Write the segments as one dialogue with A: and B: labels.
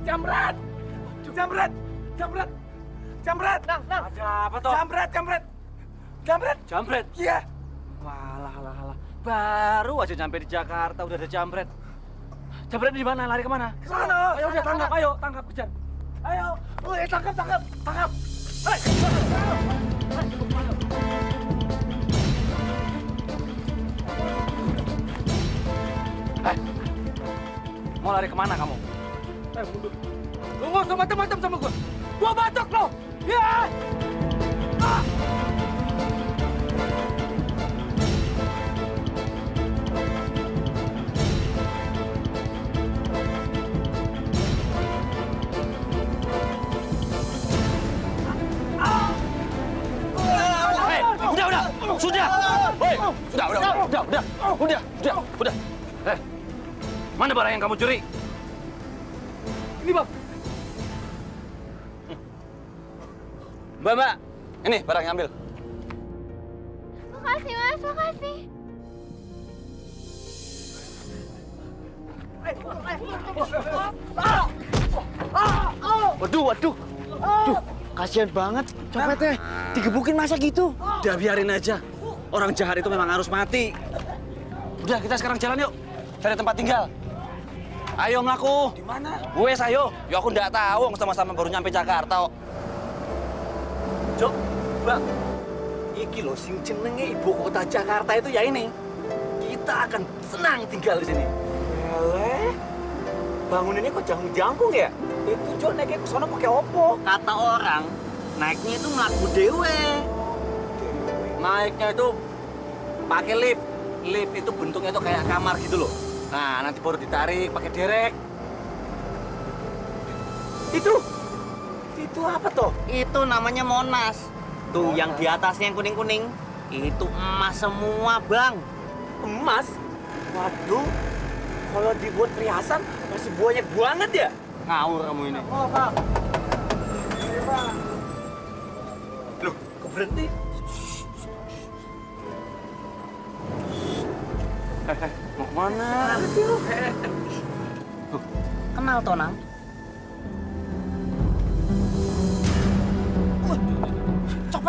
A: Jamret! Jamret! Jamret! Jamret! Nang!
B: Ada apa toh?
A: Jamret!
B: Jambret?
A: Iya!
B: Walah. Baru aja nyampe di Jakarta udah ada jambret. Jambret di mana? Lari kemana?
A: Ke sana!
B: Ayo udah tangkap, ayo tangkap kejar.
A: Ayo! Woi, tangkap! Hei!
B: Mau lari kemana kamu?
A: Mundur. Lu nggak usah macam-macam sama gua. Gua batok lo! Ya! Ah!
B: Sudah. Hei, udah. Mana barang yang kamu curi?
A: Ini, Bang.
B: Mbak, ini barang yang ambil.
C: Makasih, Mas. Makasih.
D: Waduh. Duh, kasihan banget copetnya. Digebukin masa gitu?
B: Udah biarin aja. Orang jahat itu memang harus mati. Udah, kita sekarang jalan yuk. Cari tempat tinggal. Ayo ngaku.
A: Di mana?
B: Wes ayo. Ya aku nggak tahu, sama-sama baru nyampe Jakarta kok.
A: Jok, Bang. Iki lo sing jenenge ibu kota Jakarta itu ya ini. Kita akan senang tinggal di sini. Eleh. Bangunannya kok jangkung ya? Itu Jok naiknya ke sono pakai opo?
D: Kata orang, naiknya itu melaku dewe.
B: Naiknya itu pakai lift. Lift itu bentuknya itu kayak kamar gitu loh. Nah, nanti baru ditarik pakai derek.
A: Itu apa toh?
D: Itu namanya Monas. Tuh yang di atasnya yang kuning-kuning, itu emas semua, Bang.
A: Emas? Waduh, kalau dibuat perhiasan masih banyak banget ya?
D: Ngawur kamu ini.
A: Oh, Bang. Ini, Bang. Loh, kok berhenti?
B: Mau kemana?
D: Kenal toh, Nang?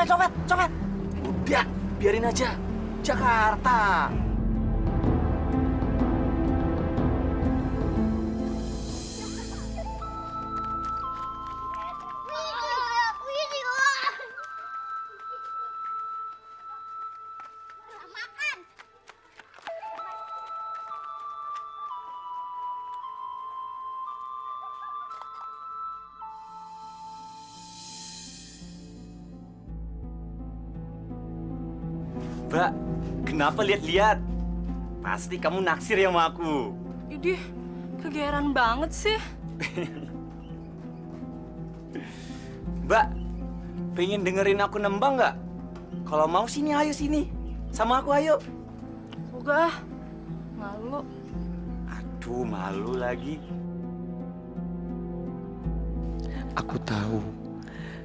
A: Copet. Udah, biarin aja. Jakarta.
B: Mbak, kenapa lihat-lihat? Pasti kamu naksir ya sama aku.
E: Idih, kegeeran banget sih.
B: Mbak, pengen dengerin aku nembang nggak? Kalau mau sini, ayo sini. Sama aku, ayo.
E: Udah, malu.
B: Aduh, malu lagi.
F: Aku tahu,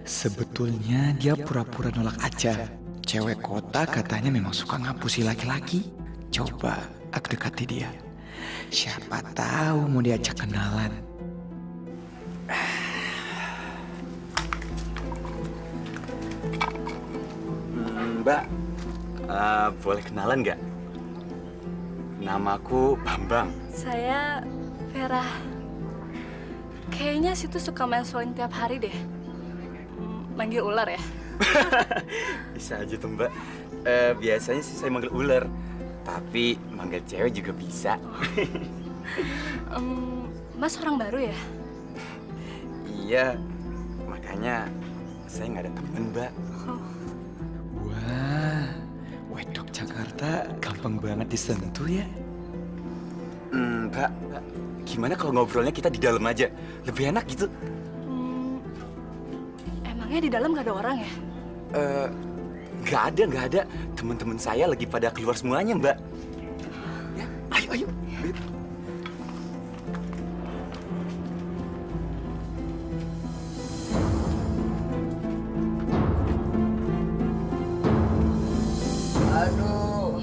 F: sebetulnya dia pura-pura nolak aja. Cewek kota katanya memang suka ngapusi laki-laki. Coba aku dekati dia. Siapa tahu mau diajak kenalan.
B: Mbak, boleh kenalan nggak? Namaku Bambang.
E: Saya Vera. Kayaknya situ suka main soin tiap hari deh. Manggil ular ya?
B: Bisa aja tuh, Mbak. Biasanya sih saya manggil ular. Tapi manggil cewek juga bisa.
E: Mas orang baru ya?
B: Iya, makanya saya nggak ada temen, Mbak.
F: Wah, wedok Jakarta gampang banget disentuh ya.
B: Mbak, gimana kalau ngobrolnya kita di dalam aja? Lebih enak gitu.
E: Emangnya di dalam gak ada orang ya?
B: Nggak ada. Teman-teman saya lagi pada keluar semuanya, Mbak. Ya, ayo.
A: Aduh,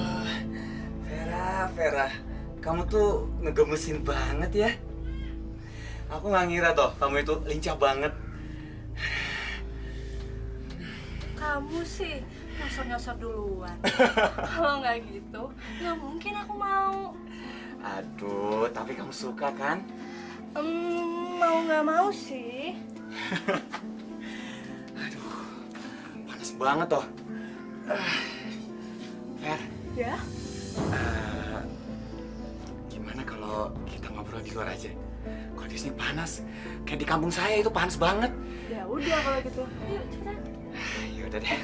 F: Vera, kamu tuh ngegemesin banget ya. Aku nggak ngira toh kamu itu lincah banget.
E: Kamu sih nyosor-nyosor duluan. Kalau nggak gitu, nggak mungkin aku mau.
F: Aduh, tapi kamu suka kan?
E: Mau nggak mau sih.
F: Aduh, panas banget toh. Ver,
E: Ya?
F: gimana kalau kita ngobrol di luar aja? Kondisinya panas, kayak di kampung saya itu panas banget.
E: Ya udah kalau gitu. Yuk cepetan.
F: Ya udah deh.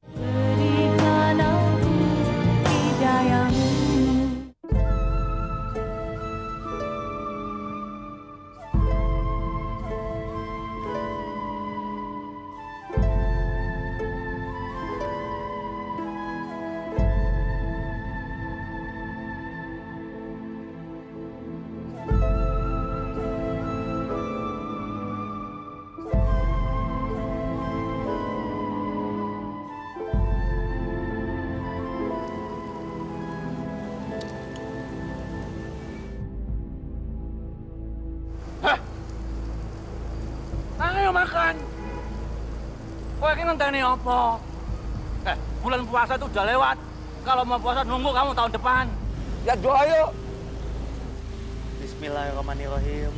E: Berikan aku hidayamu.
A: Ayo makan. Kau yakin ngenteni apa? Bulan puasa itu udah lewat. Kalau mau puasa nunggu kamu tahun depan. Ya doa ayo.
D: Bismillahirrahmanirrahim.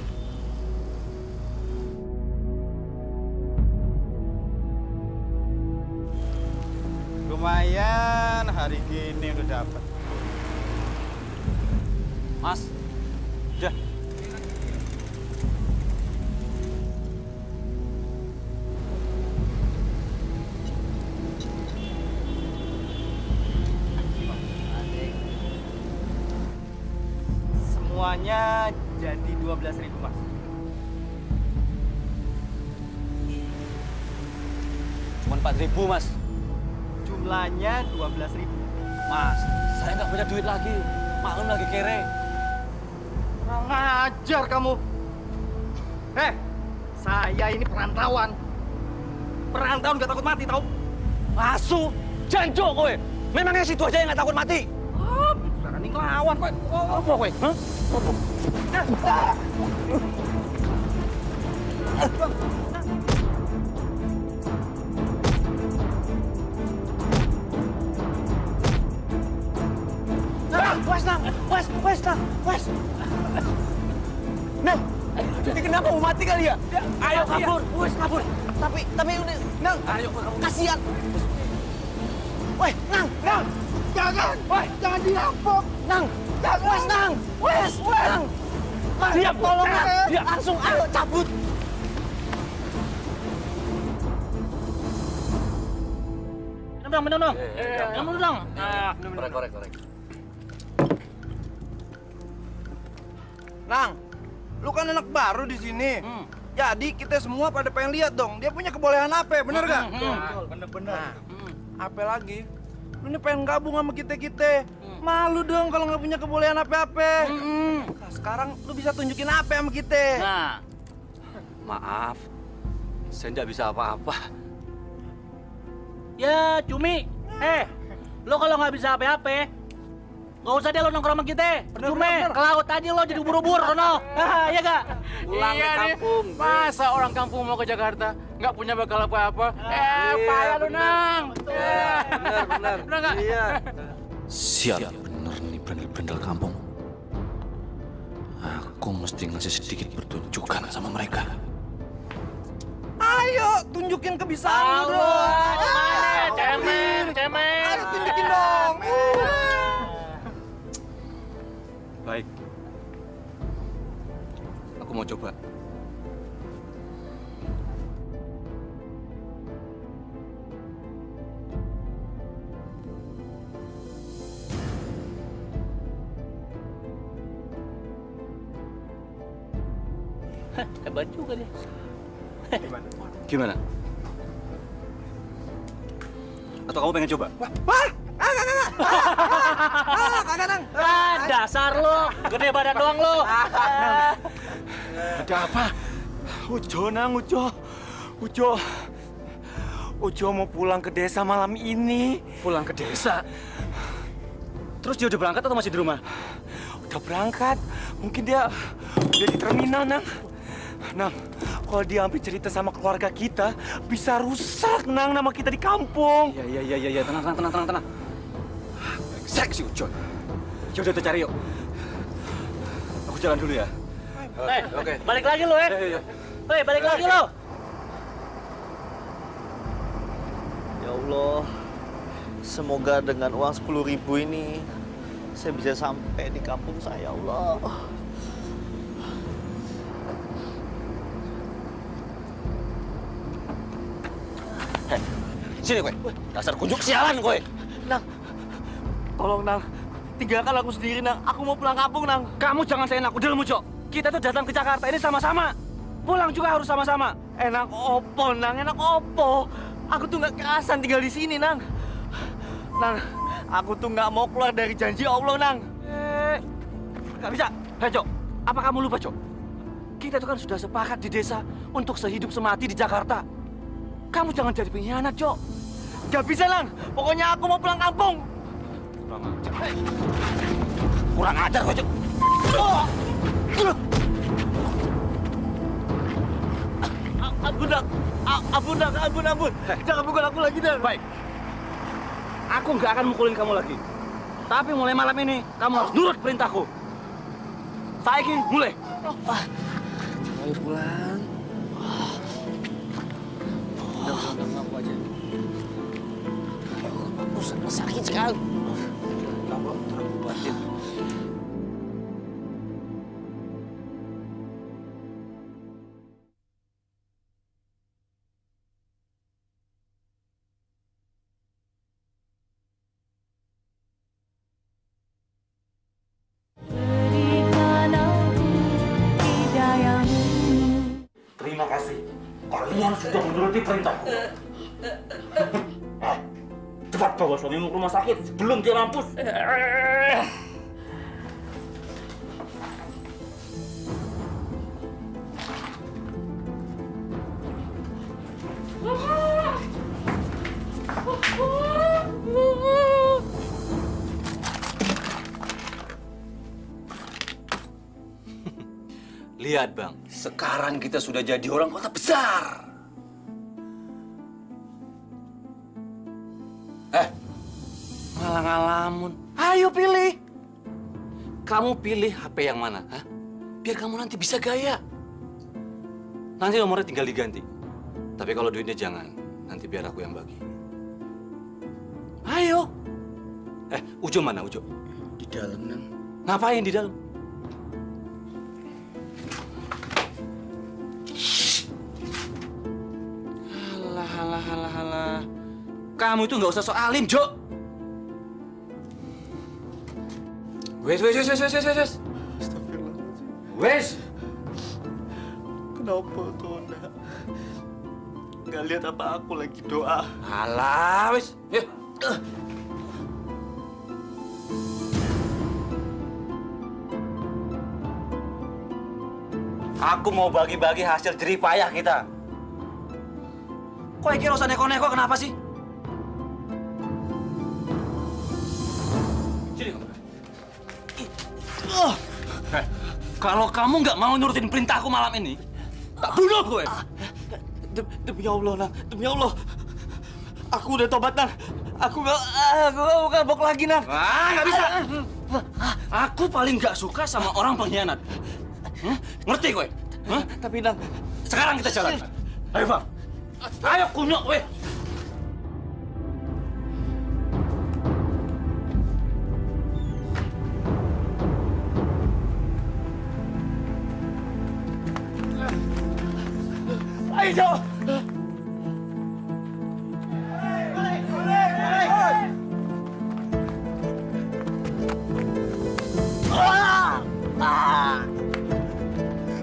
C: Lumayan hari gini udah dapat.
B: Mas, udah.
C: Semuanya jadi 12.000, Mas.
B: Cuma 4.000, Mas.
C: Jumlahnya 12.000.
B: Mas, saya nggak punya duit lagi. Maklum lagi kere.
C: Kurang ajar kamu. Saya ini perantauan. Perantauan gak takut mati, tahu?
B: Asu, jancuk kowe. Memangnya situ aja yang nggak takut mati.
C: Berani ngelawan, kowe.
B: Apa kowe? Hah? Wes. Nang, ini kenapa mau mati kali ya? Ayo kabur, wes kabur. Tapi udah, Nang. Ayo kabur. Kasihan. Weh, Nang. Jangan dirampok. Nang. Wes, Nang. Nang. Diam, tolong, Nang. Langsung, ayo cabut.
A: Minum dong. Minum dong.
B: Korek. Nang, lu kan anak baru di sini. Jadi kita semua pada pengen lihat dong, dia punya kebolehan apa, bener gak?
A: Bener-bener.
B: Nah, apa lagi? Lu ini pengen gabung sama kita-kita. Malu dong kalau nggak punya kebolehan apa-apa. Nah, sekarang lu bisa tunjukin apa sama kita.
A: Nah, maaf, saya nggak bisa apa-apa.
C: Ya, Cumi. Lo kalau nggak bisa apa-apa, nggak usah deh lo nongkrong sama kita. Percuma, ke laut aja lo jadi ubur-ubur, Rono. Iya gak?
A: Pulang ke kampung.
C: Masa orang kampung mau ke Jakarta nggak punya bekal apa-apa? Payah lu, Nang.
A: Bener.
C: Bener nggak?
A: Iya.
G: Sial, bener nih brandel-brandel kampung. Aku mesti ngasih sedikit pertunjukan sama mereka.
B: Ayo, tunjukin kebisaan lu dong.
C: Cemen.
B: Ayo tunjukin dong.
A: Baik. Aku mau coba.
C: Hebat juga dia.
A: Gimana? Atau kamu pengen coba?
B: Wah, enggak. Kagak, Nang.
C: Dasar lo, gede badan doang lo.
F: Ada apa? Ujo, Nang, Ujo. Ujo mau pulang ke desa malam ini.
A: Pulang ke desa? Terus dia udah berangkat atau masih di rumah?
F: Udah berangkat. Mungkin dia udah di terminal, Nang. Nang, kalau dia hampir cerita sama keluarga kita, bisa rusak, Nang, nama kita di kampung.
A: Iya. Tenang. Seksi Ujo. Ya udah, kita cari yuk. Aku jalan dulu ya. Oke.
C: Balik lagi lo,
A: Iya.
C: balik lagi lo.
D: Ya Allah, semoga dengan uang 10.000 ini saya bisa sampai di kampung saya, Allah.
A: Sini kowe. Dasar kunjuk sialan kowe.
B: Tolong, Nang. Tinggalkan aku sendiri, Nang. Aku mau pulang kampung, Nang.
A: Kamu jangan seenak udah Mujo. Kita tuh datang ke Jakarta ini sama-sama. Pulang juga harus sama-sama.
B: Enak opo, Nang. Enak opo. Aku tuh nggak kerasan tinggal di sini, Nang. Nang, aku tuh nggak mau keluar dari janji Allah, Nang.
A: Gak bisa. Hei, Cok. Apa kamu lupa, Cok? Kita tuh kan sudah sepakat di desa untuk sehidup semati di Jakarta. Kamu jangan jadi pengkhianat, Cok.
B: Gak bisa, Nang. Pokoknya aku mau pulang kampung.
A: Kurang ajar, kau, Cok.
B: Ampun. Jangan pukul aku lagi, Nang.
A: Baik. Aku nggak akan mukulin kamu lagi. Tapi mulai malam ini, kamu harus nurut perintahku. Saiki, mulai.
F: Ayo pulang.
A: Udah, aku aja.
D: Sakit sekali.
A: Kamu terbuatin.
C: Terima kasih. Kalian sudah menuruti perintahku. Cepat bawa suamimu ke rumah sakit sebelum dia mampus.
A: Lihat, Bang. Sekarang kita sudah jadi orang kota besar. Malah ngalamun. Ayo pilih. Kamu pilih HP yang mana? Hah? Biar kamu nanti bisa gaya. Nanti nomornya tinggal diganti. Tapi kalau duitnya jangan. Nanti biar aku yang bagi. Ayo. Ujo mana, Ujo?
F: Di dalam, Nang.
A: Ngapain di dalam? Halah. Kamu itu nggak usah sok alim, Jo. Wes. Wes,
D: Kenapa tuh, nak? Nggak lihat apa aku lagi doa.
A: alah wes. Yuk. Aku mau bagi-bagi hasil jerih payah kita. Kok kira usah neko-neko kenapa sih? Sini kamu. Kalau kamu nggak mau nurutin perintahku malam ini, tak bunuh gue.
D: Demi Allah, Nang. Demi Allah. Aku udah tobat, Nang. Aku nggak bok lagi, Nang.
A: Ah, nggak bisa. Aku paling nggak suka sama orang pengkhianat. Ngerti gue?
D: Tapi, Nang,
A: Sekarang kita jalan. Ayo, Bang. Ayo, kunyuk, weh.
D: ayo, Jo.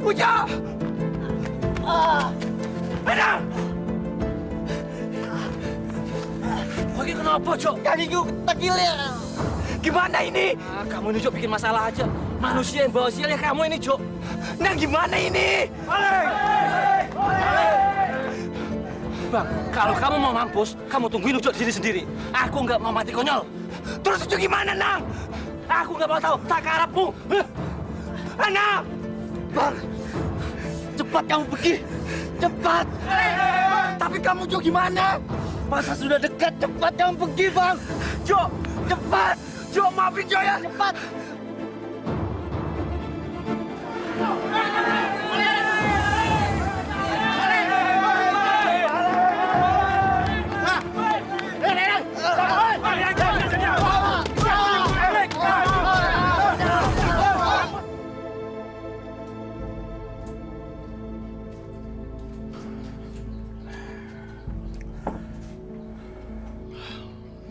D: Uja! Ada!
A: Lagi kenapa, Cok?
B: Kakiku terkilir.
A: Gimana ini? Kamu ini, Cok, bikin masalah aja. Manusia yang bawa sial ya kamu ini, Cok.
B: Nang, gimana ini?
A: Bang, kalau kamu mau mampus, kamu tungguin Ujo di sini sendiri. Aku nggak mau mati konyol.
B: Terus itu gimana, Nang?
A: Aku nggak mau tahu takarapmu.
B: Nang! Bang, cepat kamu pergi. Cepat. Tapi kamu, Jo, gimana? Masa sudah dekat, cepat kamu pergi, Bang. Jo, cepat. Jo, maafin Jo ya, cepat.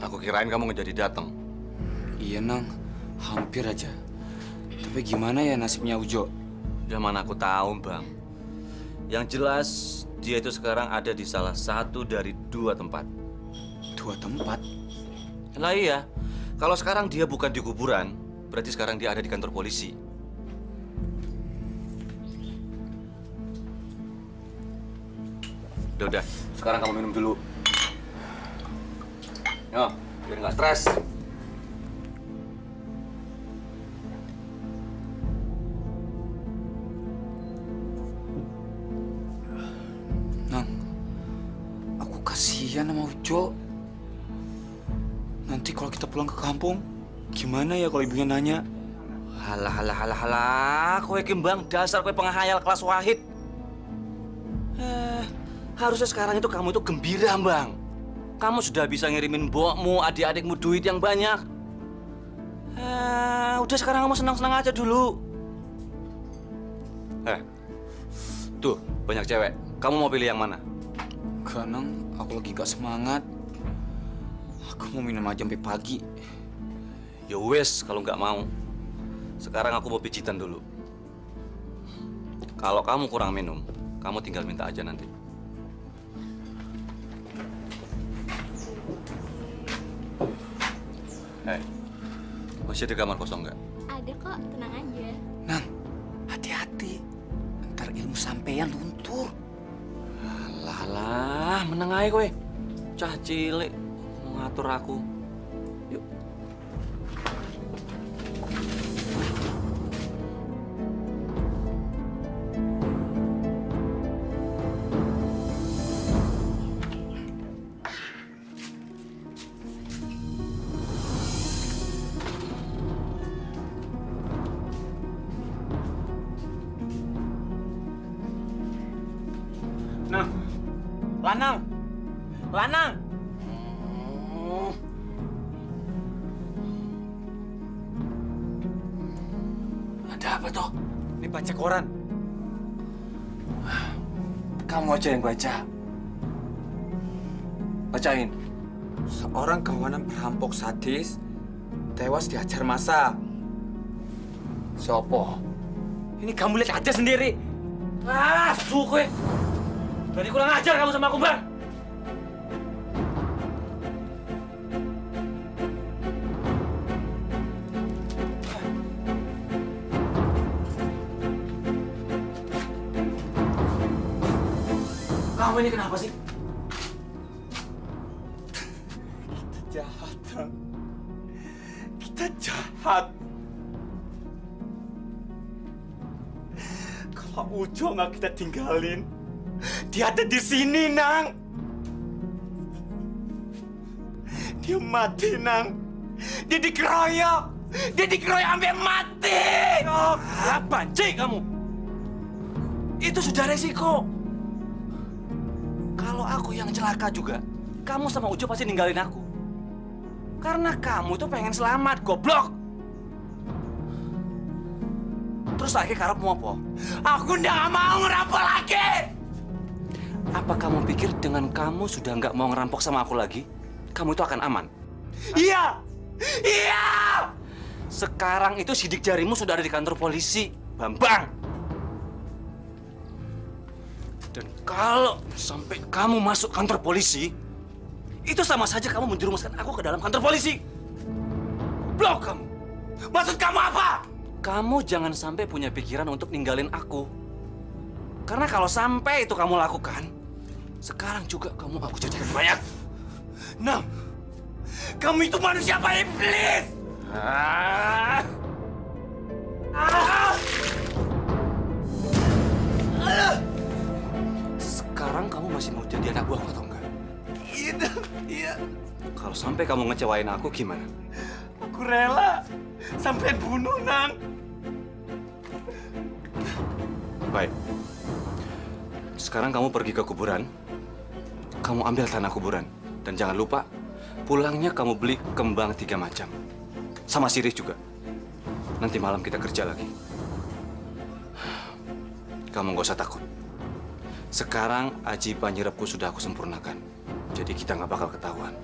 A: Aku kirain kamu nggak jadi datang.
F: Iya, Nang. Hampir aja. Tapi gimana ya nasibnya Ujo?
A: Ya mana aku tahu, Bang. Yang jelas dia itu sekarang ada di salah satu dari 2 tempat.
F: 2 tempat?
A: Lah iya, kalau sekarang dia bukan di kuburan, berarti sekarang dia ada di kantor polisi. Udah, sekarang kamu minum dulu. Yo, biar nggak stres.
F: Nang, aku kasihan sama Ujo. Nanti kalau kita pulang ke kampung, gimana ya kalau ibunya nanya?
A: Halah, kowe Kimbang, dasar kowe penghayal kelas wahid. Harusnya sekarang itu kamu itu gembira, Bang. Kamu sudah bisa ngirimin mbokmu, adik-adikmu duit yang banyak. Udah sekarang kamu senang-senang aja dulu. Tuh, banyak cewek. Kamu mau pilih yang mana?
F: Enggak, Nang. Aku lagi gak semangat. Aku mau minum aja sampai pagi.
A: Ya wes, kalau nggak mau. Sekarang aku mau pijitan dulu. Kalau kamu kurang minum, kamu tinggal minta aja nanti. Masih ada kamar kosong nggak?
E: Ada kok, tenang aja.
F: Nang, hati-hati. Ntar ilmu sampeyan luntur.
A: Alah, meneng aja kowe. Cah cilik mau ngatur aku. Yuk.
B: Nang. Lanang. Lanang.
A: Ada apa toh?
B: Ini baca koran.
A: Kamu aja yang baca. Bacain.
F: Seorang kawanan perampok sadis tewas dihajar massa.
A: Sopo?
C: Ini kamu lihat aja sendiri. Ah, suku. Berani kurang ajar kamu sama aku, Bang. Kamu ini kenapa sih?
F: Jahat, Nang. Kita jahat. Kalau Ujo nggak kita tinggalin, dia ada di sini, Nang. Dia mati, Nang. Dia dikeroyok. Dia dikeroyok sampai mati. Oh,
C: Banci kamu. Itu sudah resiko. Kalau aku yang celaka juga, kamu sama Ujo pasti ninggalin aku. Karena kamu tuh pengen selamat, goblok. Terus lagi karep mau apa?
F: aku nggak mau ngerampok lagi.
C: Apa kamu pikir dengan kamu sudah nggak mau ngerampok sama aku lagi, kamu itu akan aman?
F: Iya, iya.
C: Sekarang itu sidik jarimu sudah ada di kantor polisi, Bambang. Dan kalau sampai kamu masuk kantor polisi, itu sama saja kamu menjerumuskan aku ke dalam kantor polisi. Blok kamu.
F: Maksud kamu apa?
C: Kamu jangan sampai punya pikiran untuk ninggalin aku. Karena kalau sampai itu kamu lakukan, sekarang juga kamu aku jadikan mayat.
F: Nam, kamu itu manusia apa iblis?
C: Ah. Sekarang kamu masih mau jadi anak buahku atau enggak?
F: Iya, Nam. Iya.
C: Kalau sampai kamu ngecewain aku gimana?
F: Aku rela sampai bunuh, Nang.
C: Baik. Sekarang kamu pergi ke kuburan. Kamu ambil tanah kuburan. Dan jangan lupa, pulangnya kamu beli kembang 3 macam. Sama sirih juga. Nanti malam kita kerja lagi. Kamu nggak usah takut. Sekarang aji panyirepku sudah aku sempurnakan. Jadi kita nggak bakal ketahuan.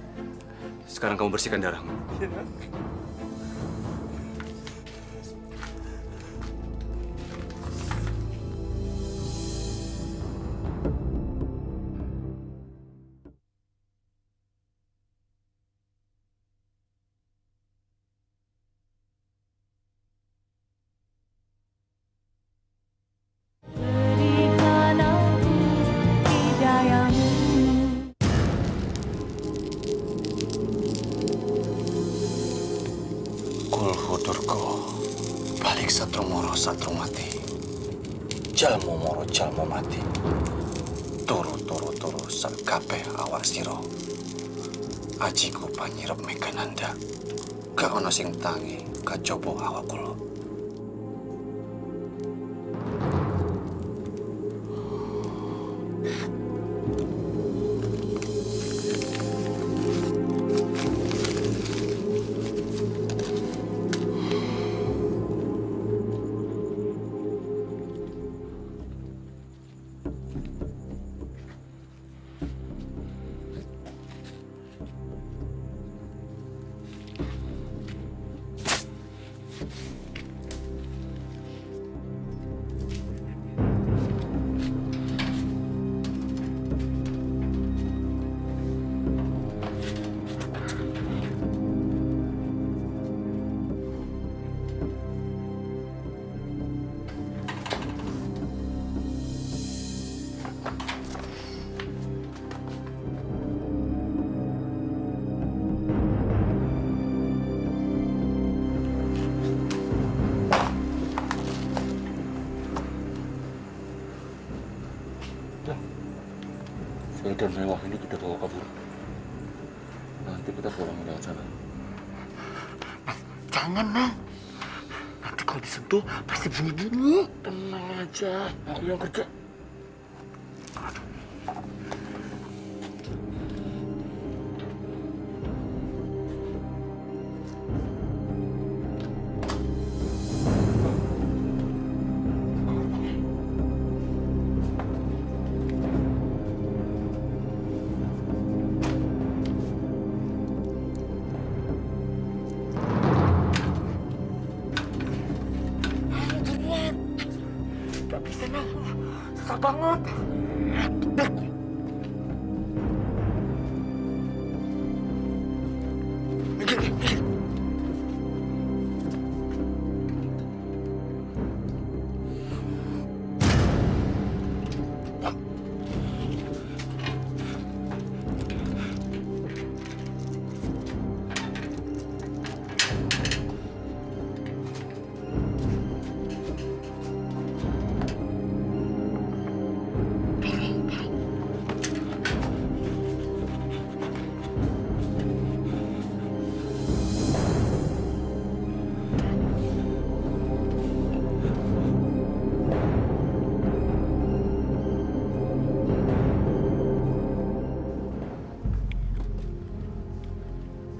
C: Sekarang kamu bersihkan darahmu.
H: Berikan aku hidayahmu.
G: Kulhudurko balik satru moro satru mati. Jalmo moro jalmo mati. Turu sakabeh awak sira. Ajiku panyirep Megananda. Gak ana sing tangi kajaba awak kula. Sedan mewah ini kita bawa kabur. Nanti kita pulang lewat sana.
F: Jangan, Nang. Nanti kalau disentuh pasti bunyi-bunyi.
G: Tenang aja, aku yang kerja.
B: Gak bisa, Nang. Susah banget.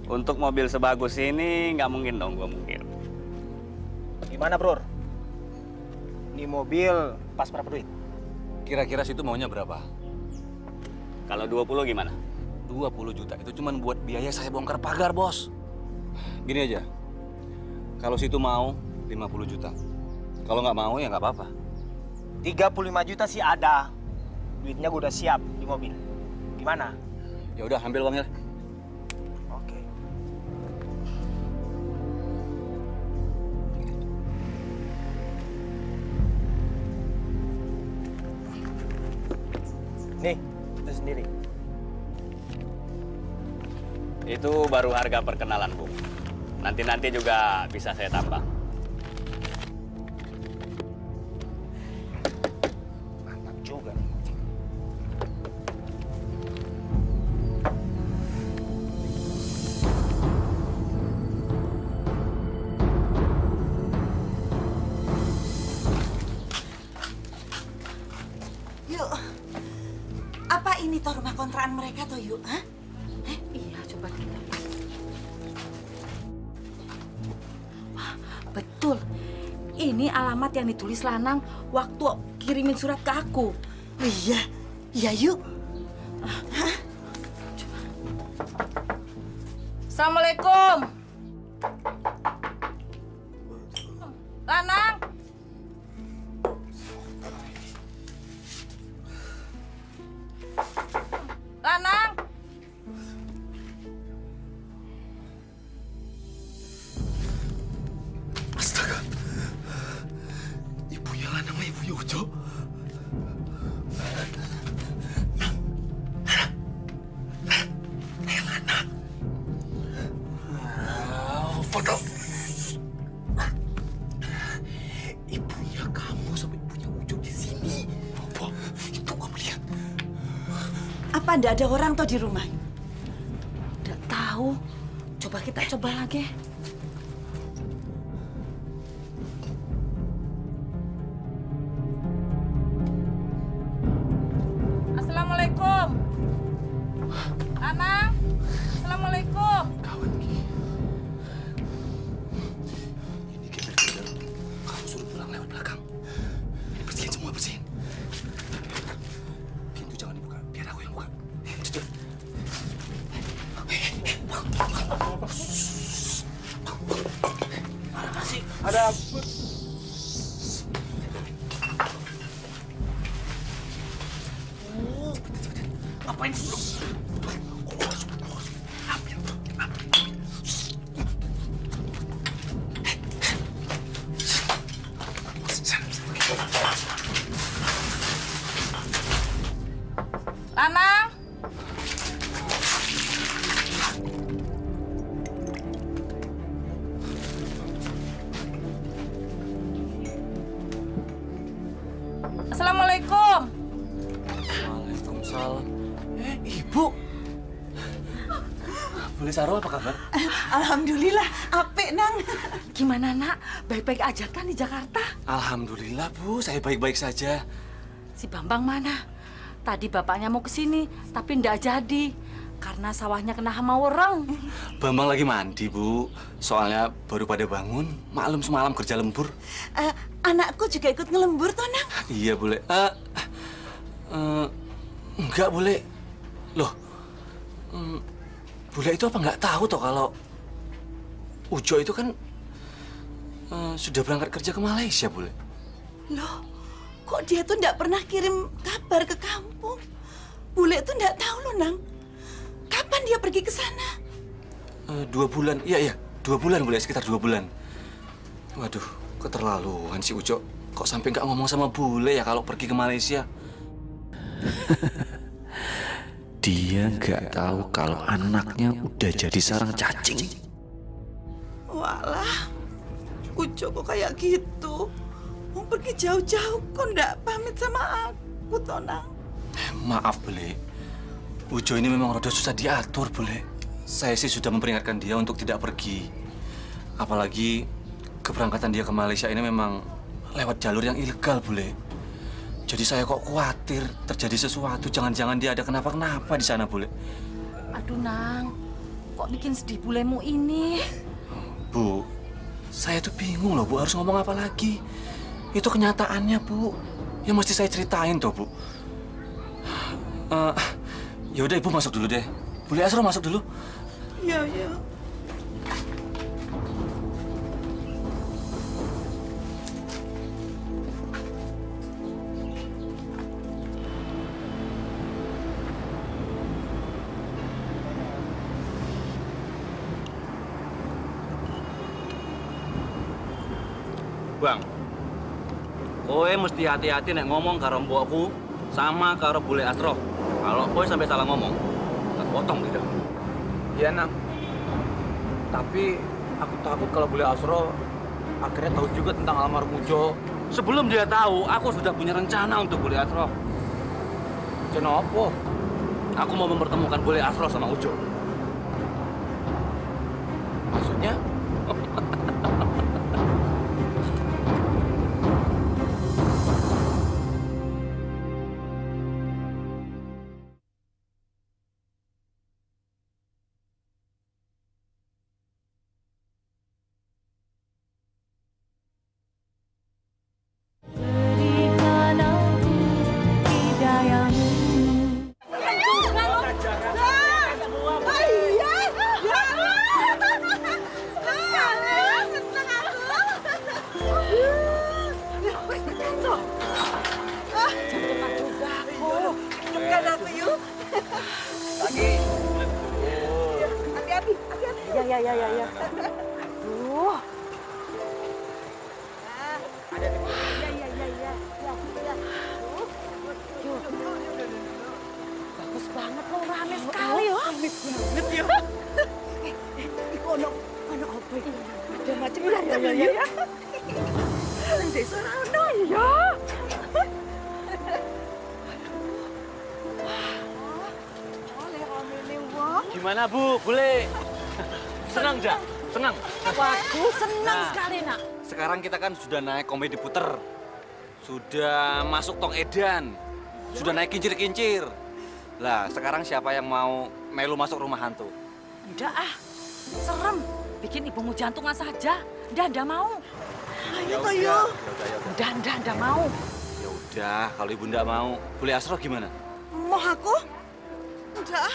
I: Untuk mobil sebagus ini nggak mungkin dong gua mungkin.
B: Gimana, Bro? Ini mobil pas berapa duit?
C: Kira-kira situ maunya berapa?
I: Kalau 20 gimana?
C: 20 juta itu cuma buat biaya saya bongkar pagar, bos. Gini aja, kalau situ mau 50 juta. Kalau nggak mau ya nggak apa-apa.
B: 35 juta sih ada. Duitnya gue udah siap di mobil. Gimana?
C: Ya udah, ambil uangnya.
B: Oke. Nih, itu sendiri.
I: Itu baru harga perkenalan, Bu. Nanti-nanti juga bisa saya tambah.
B: Mantap juga.
J: Yuk, apa ini toh rumah kontrakan mereka toh yuk? Hah?
E: Iya, coba kita.
J: Wah, betul. Ini alamat yang ditulis Lanang waktu kirimin surat ke aku. Oh iya, iya yuk. Assalamualaikum. Lanang. Lanang.
F: Astaga. Ibunya Lanang sama ibunya Ujo. Foto. Ibunya kamu sama ibunya Ujo di sini. Apa? Itu kamu lihat.
J: Apa ndak ada orang toh di rumah? Ndak tahu. Coba kita coba lagi. Assalamualaikum. Lanang. Assalamualaikum.
C: Kawan Ki. Ini gembel-gembel. Kamu suruh pulang lewat belakang. Ini bersihin semua, bersihin. Pintu jangan dibuka, biar aku yang buka. Cepet.
B: Ada
C: Ngapain dulu?
J: Lanang. Assalamualaikum.
C: Waalaikumsalam. Ibu. Boleh Saro, apa kabar?
J: Alhamdulillah, apik nang. Gimana nak? Baik-baik aja kan di Jakarta?
C: Alhamdulillah, Bu. Saya baik-baik saja.
J: Si Bambang mana? Tadi bapaknya mau kesini, tapi ndak jadi. Karena sawahnya kena hama orang.
C: Bambang lagi mandi, Bu. Soalnya baru pada bangun. Maklum semalam kerja lembur.
J: Anakku juga ikut ngelembur toh nang.
C: Iya, boleh. Enggak boleh. Loh, Bule itu apa nggak tahu toh kalau Ujo itu kan sudah berangkat kerja ke Malaysia, Bule?
J: Loh, kok dia tuh nggak pernah kirim kabar ke kampung. Bule tuh nggak tahu loh, Nang. Kapan dia pergi ke sana?
C: 2 bulan, iya, 2 bulan Bule, sekitar 2 bulan. Waduh, keterlaluan si Ujo. Kok sampai nggak ngomong sama Bule ya kalau pergi ke Malaysia?
F: Dia nggak tahu kalau anaknya udah jadi sarang cacing.
J: Walah, Ujo kok kayak gitu? Mau pergi jauh-jauh kok nggak pamit sama aku, toh, Nang?
C: Maaf, Bule. Ujo ini memang rada susah diatur, Bule. Saya sih sudah memperingatkan dia untuk tidak pergi. Apalagi keberangkatan dia ke Malaysia ini memang lewat jalur yang ilegal, Bule. Jadi saya kok khawatir terjadi sesuatu. Jangan-jangan dia ada kenapa-kenapa di sana, Bule.
J: Aduh, Nang. Kok bikin sedih bulemu ini?
C: Bu, saya tuh bingung loh, Bu. Harus ngomong apa lagi? Itu kenyataannya, Bu. Ya mesti saya ceritain toh, Bu. Ya udah, Ibu masuk dulu deh. Bule Asro masuk dulu.
J: Iya, iya.
I: Bang, kowe mesti hati-hati nek ngomong karo mbokku sama karo Bule Asro. Kalau kowe sampai salah ngomong, tak potong tidak.
A: Iya, Nang. Tapi aku takut kalau Bule Asro akhirnya tahu juga tentang almarhum Ujo.
I: Sebelum dia tahu, aku sudah punya rencana untuk Bule Asro.
A: Kenapa?
I: Aku mau mempertemukan Bule Asro sama Ujo.
A: Maksudnya?
H: Berikan aku hidayamu.
J: Bagus banget loh, rame sekali ya. Rame banget ya. Ono apa ini? Ada macam-macam ya. Nang desa Rano ya. Oleh rame wah.
I: Gimana, Bu? Bule? Senang, Jak? Senang?
J: Waduh, senang sekali, Nak.
C: Sekarang kita kan sudah naik komedi puter. Sudah masuk tong edan. Sudah naik kincir-kincir. Lah, sekarang siapa yang mau melu masuk rumah hantu?
J: Udah ah, serem. Bikin ibumu jantungan saja. Ndak mau. Ayo toh yuk. Ndak mau.
C: Ya udah, kalau ibu ndak mau, Bule Asro gimana?
J: Mau aku? Udah.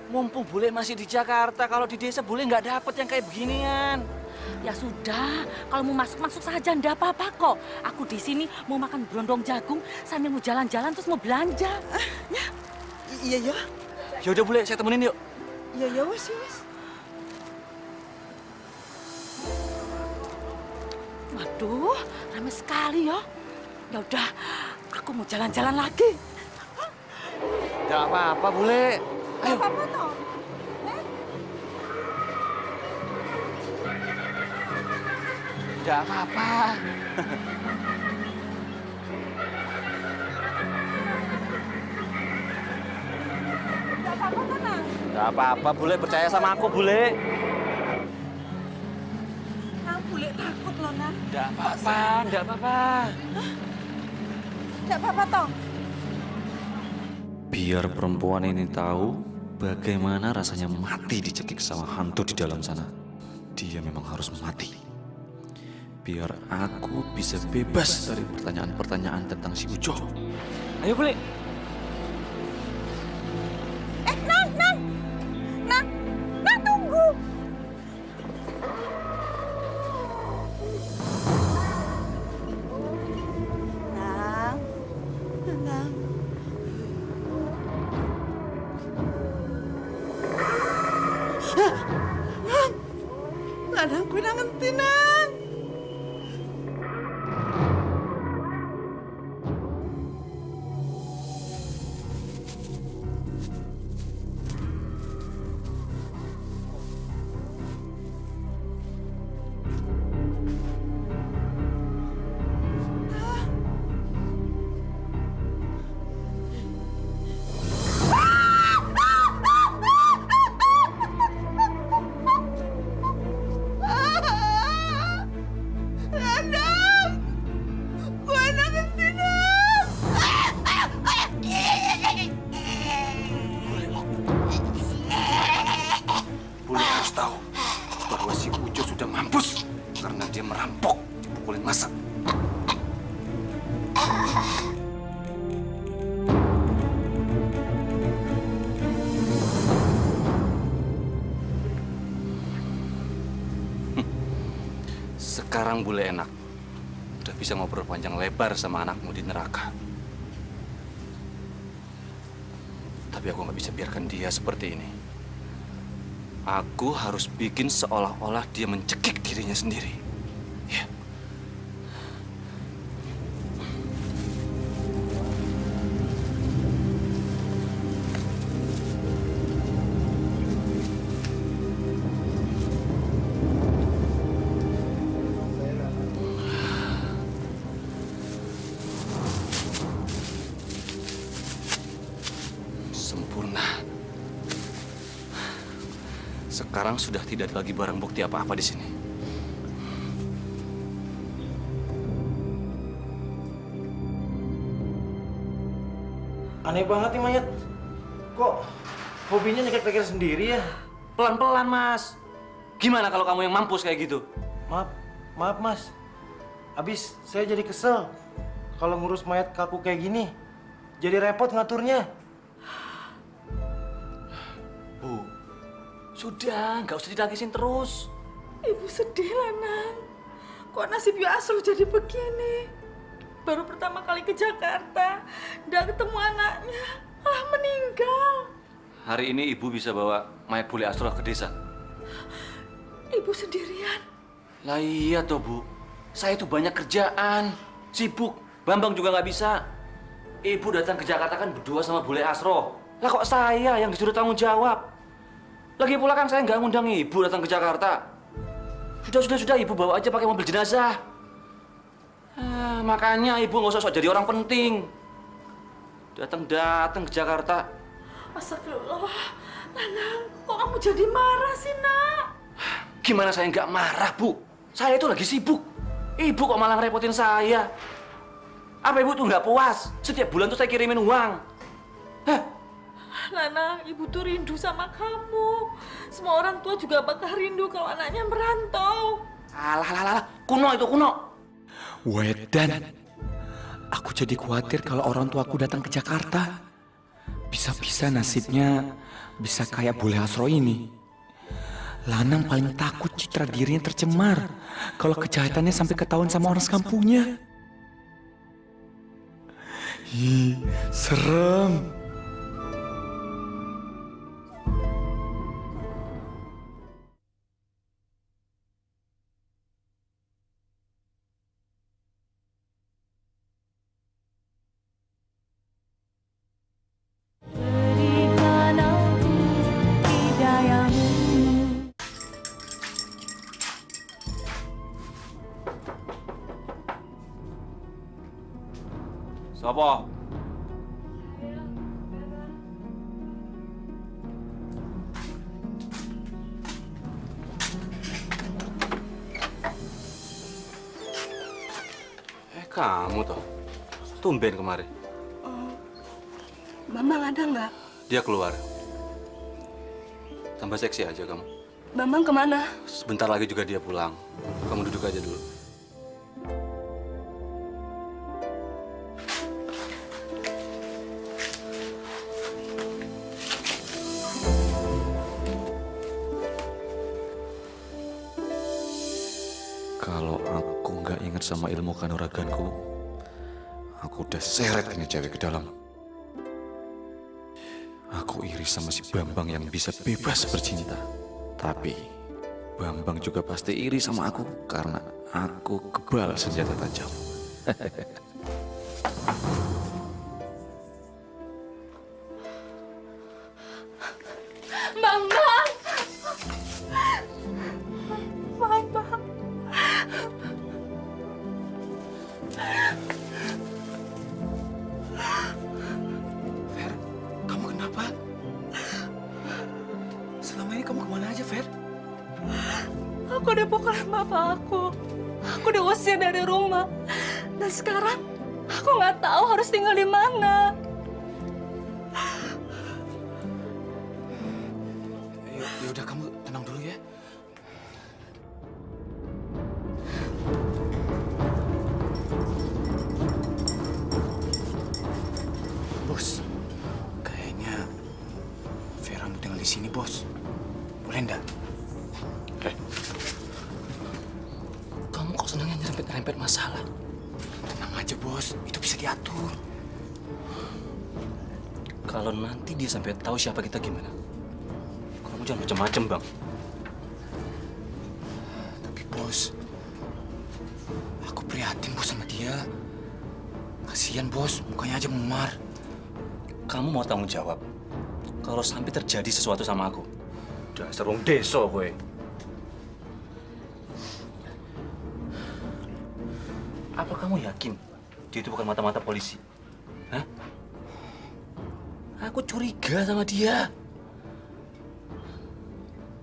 C: Mumpung Bule masih di Jakarta, kalau di desa Bule nggak dapet yang kayak beginian.
J: Ya sudah, kalau mau masuk saja ndak apa-apa kok. Aku di sini mau makan berondong jagung sambil mau jalan-jalan terus mau belanja. Ya. Iya ya.
C: Ya udah Bule, saya temenin yuk.
J: Iya ya wes. Waduh, ramai sekali ya. Ya udah, aku mau jalan-jalan lagi.
C: Nggak apa-apa Bule. Ayo.
J: Apa toh?
C: Nggak apa-apa. Nggak apa-apa Bule, percaya sama aku Bule.
J: Nang Bule takut loh, Nang.
C: Nggak apa-apa, nggak apa-apa.
J: Nggak apa-apa toh.
F: Biar perempuan ini tahu bagaimana rasanya mati dicekik sama hantu di dalam sana. Dia memang harus mati. Biar aku bisa bebas dari pertanyaan-pertanyaan tentang si Ujo.
C: Ayo Bule.
J: Nang tunggu. Nang,
C: Sekarang bule enak. Udah bisa ngobrol panjang lebar sama anakmu di neraka. Tapi aku nggak bisa biarkan dia seperti ini. Aku harus bikin seolah-olah dia mencekik dirinya sendiri. Ya. Sempurna. Sekarang sudah tidak ada lagi barang bukti apa-apa di sini.
B: Aneh banget nih mayat. Kok hobinya nyekek-nyekek sendiri ya?
I: Pelan-pelan, Mas. Gimana kalau kamu yang mampus kayak gitu?
B: Maaf mas. Abis saya jadi kesel kalau ngurus mayat kaku kayak gini. Jadi repot ngaturnya.
I: Bu, sudah, nggak usah didagisin terus.
J: Ibu sedih lah, Nang. Kok nasib Yasro jadi begini? Baru pertama kali ke Jakarta, nggak ketemu anaknya, malah meninggal.
C: Hari ini ibu bisa bawa mayat bule Asroh ke desa.
J: Ibu sendirian.
C: Lah iya toh Bu, saya itu banyak kerjaan, sibuk. Bambang juga nggak bisa. Ibu datang ke Jakarta kan berdua sama bule Asroh. Lah kok saya yang disuruh tanggung jawab? Lagi pula kan saya nggak ngundang ibu datang ke Jakarta. Sudah, ibu bawa aja pakai mobil jenazah. Makanya ibu nggak usah sok jadi orang penting. Datang ke Jakarta.
J: Astagfirullah, Nanang, kok kamu jadi marah sih, Nak?
C: Gimana saya nggak marah, Bu? Saya itu lagi sibuk. Ibu kok malah ngerepotin saya. Apa ibu tuh nggak puas? Setiap bulan tuh saya kirimin uang. Hah?
J: Nanang, ibu tuh rindu sama kamu. Semua orang tua juga bakal rindu kalau anaknya merantau.
C: Alah, kuno itu kuno.
F: Wedan, aku jadi khawatir kalau orang tuaku datang ke Jakarta. Bisa-bisa nasibnya bisa kayak bule Asro ini. Lanang paling takut citra dirinya tercemar kalau kejahatannya sampai ketahuan sama orang sekampungnya. Ih, serem.
H: Berikan aku hidayahmu.
C: Siapa? Kamu toh. Tumben kemarin.
E: Bambang ada nggak?
C: Dia keluar. Tambah seksi aja kamu.
E: Bambang kemana?
C: Sebentar lagi juga dia pulang. Kamu duduk aja dulu. Kalau aku nggak ingat sama ilmu kanuraganku, aku udah seret ini cewek ke dalam. Aku iri sama si Bambang yang bisa bebas bercinta. Tapi Bambang juga pasti iri sama aku karena aku kebal senjata tajam.
E: Bambang! Bambang!
F: Fer, kamu kenapa? Selama ini kamu kemana aja, Fer?
J: Aku udah pukulin bapak aku. Aku diusir dari rumah. Dan sekarang aku nggak tahu harus tinggal di mana.
F: Ya udah, kamu tenang dulu ya. di sini, Bos. Boleh enggak?
C: Kamu kok senangnya nyerempet-nyerempet masalah?
F: Tenang aja, Bos. Itu bisa diatur.
C: Kalau nanti dia sampai tahu siapa kita gimana? Kamu jangan macam-macam, Bang.
F: Tapi, Bos, aku prihatin, Bos, sama dia. Kasihan, Bos. Mukanya aja memar.
C: Kamu mau tanggung jawab kalau sampai terjadi sesuatu sama aku? Dasar wong desa kowe. Apa kamu yakin dia itu bukan mata-mata polisi? Hah? Aku curiga sama dia.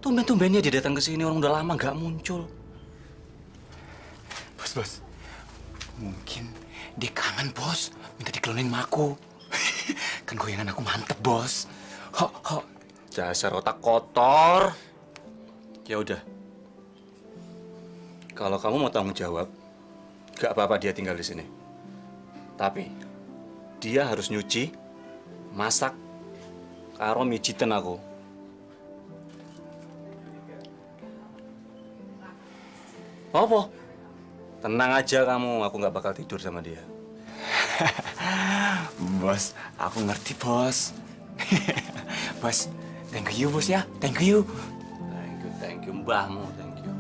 C: Tumben-tumbennya dia datang ke sini, orang udah lama nggak muncul.
F: Bos. Mungkin dia kangen, Bos. Minta diklonin sama aku. Kan goyangan aku mantep, Bos. Ho.
C: Dasar otak kotor. Ya udah. Kalau kamu mau tanggung jawab, gak apa-apa dia tinggal di sini. Tapi dia harus nyuci, masak, karo mijitin aku. Apa? Tenang aja kamu, aku nggak bakal tidur sama dia.
F: Bos, aku ngerti, Bos. Bos, thank you, Bos ya. Thank you.
C: Thank you, mbahmu, thank you.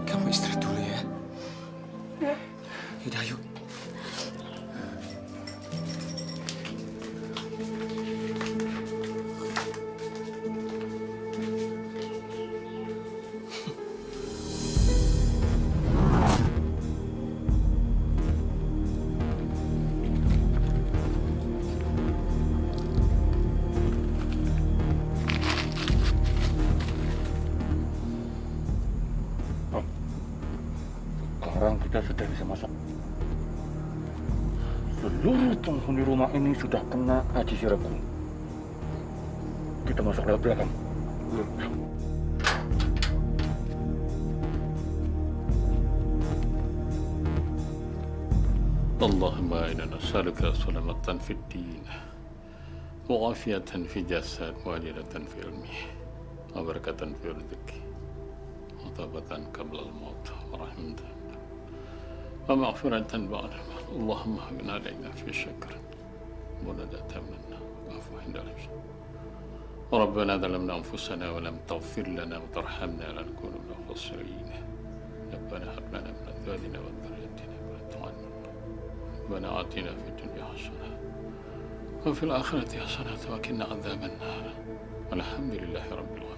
F: Kamu istirahat dulu ya. Yaudah, yuk.
I: Sekarang kita sudah bisa masak. Seluruh penghuni rumah ini sudah kena haji sirapku. Kita masuk lewat belakang. Allahumma inna nas'aluka salamatan fid din wa afiyatan fi jasad wa ajilatan fi ilmi wa barakatan fi rizqi wa tabatan qabla al-maut wa rahmatan wa maghfiratan ba'da al-maut. Allahumma hawwin alaina fi syakr wa nadata minna wa afu inda al-husn. ربنا ظلمنا أنفسنا ولم تغفر لنا وترحمنا لنكون من الخاسرين. ربنا هب لنا من أزواجنا وذرياتنا قرة أعين ربنا آتنا في الدنيا حسنة وفي الآخرة حسنة وقنا عذاب النار والحمد لله رب العالمين.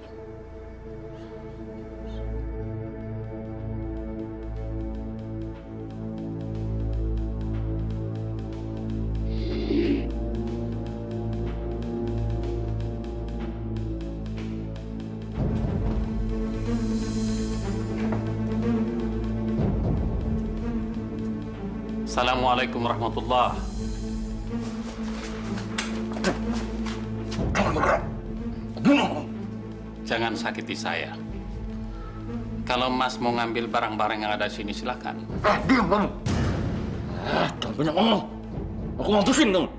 I: Assalamualaikum warahmatullah. Jangan sakiti saya. Kalau Mas mau ngambil barang-barang yang ada di sini, silakan.
A: Diam kamu. Jangan banyak ngomong. Aku ngapusin kamu.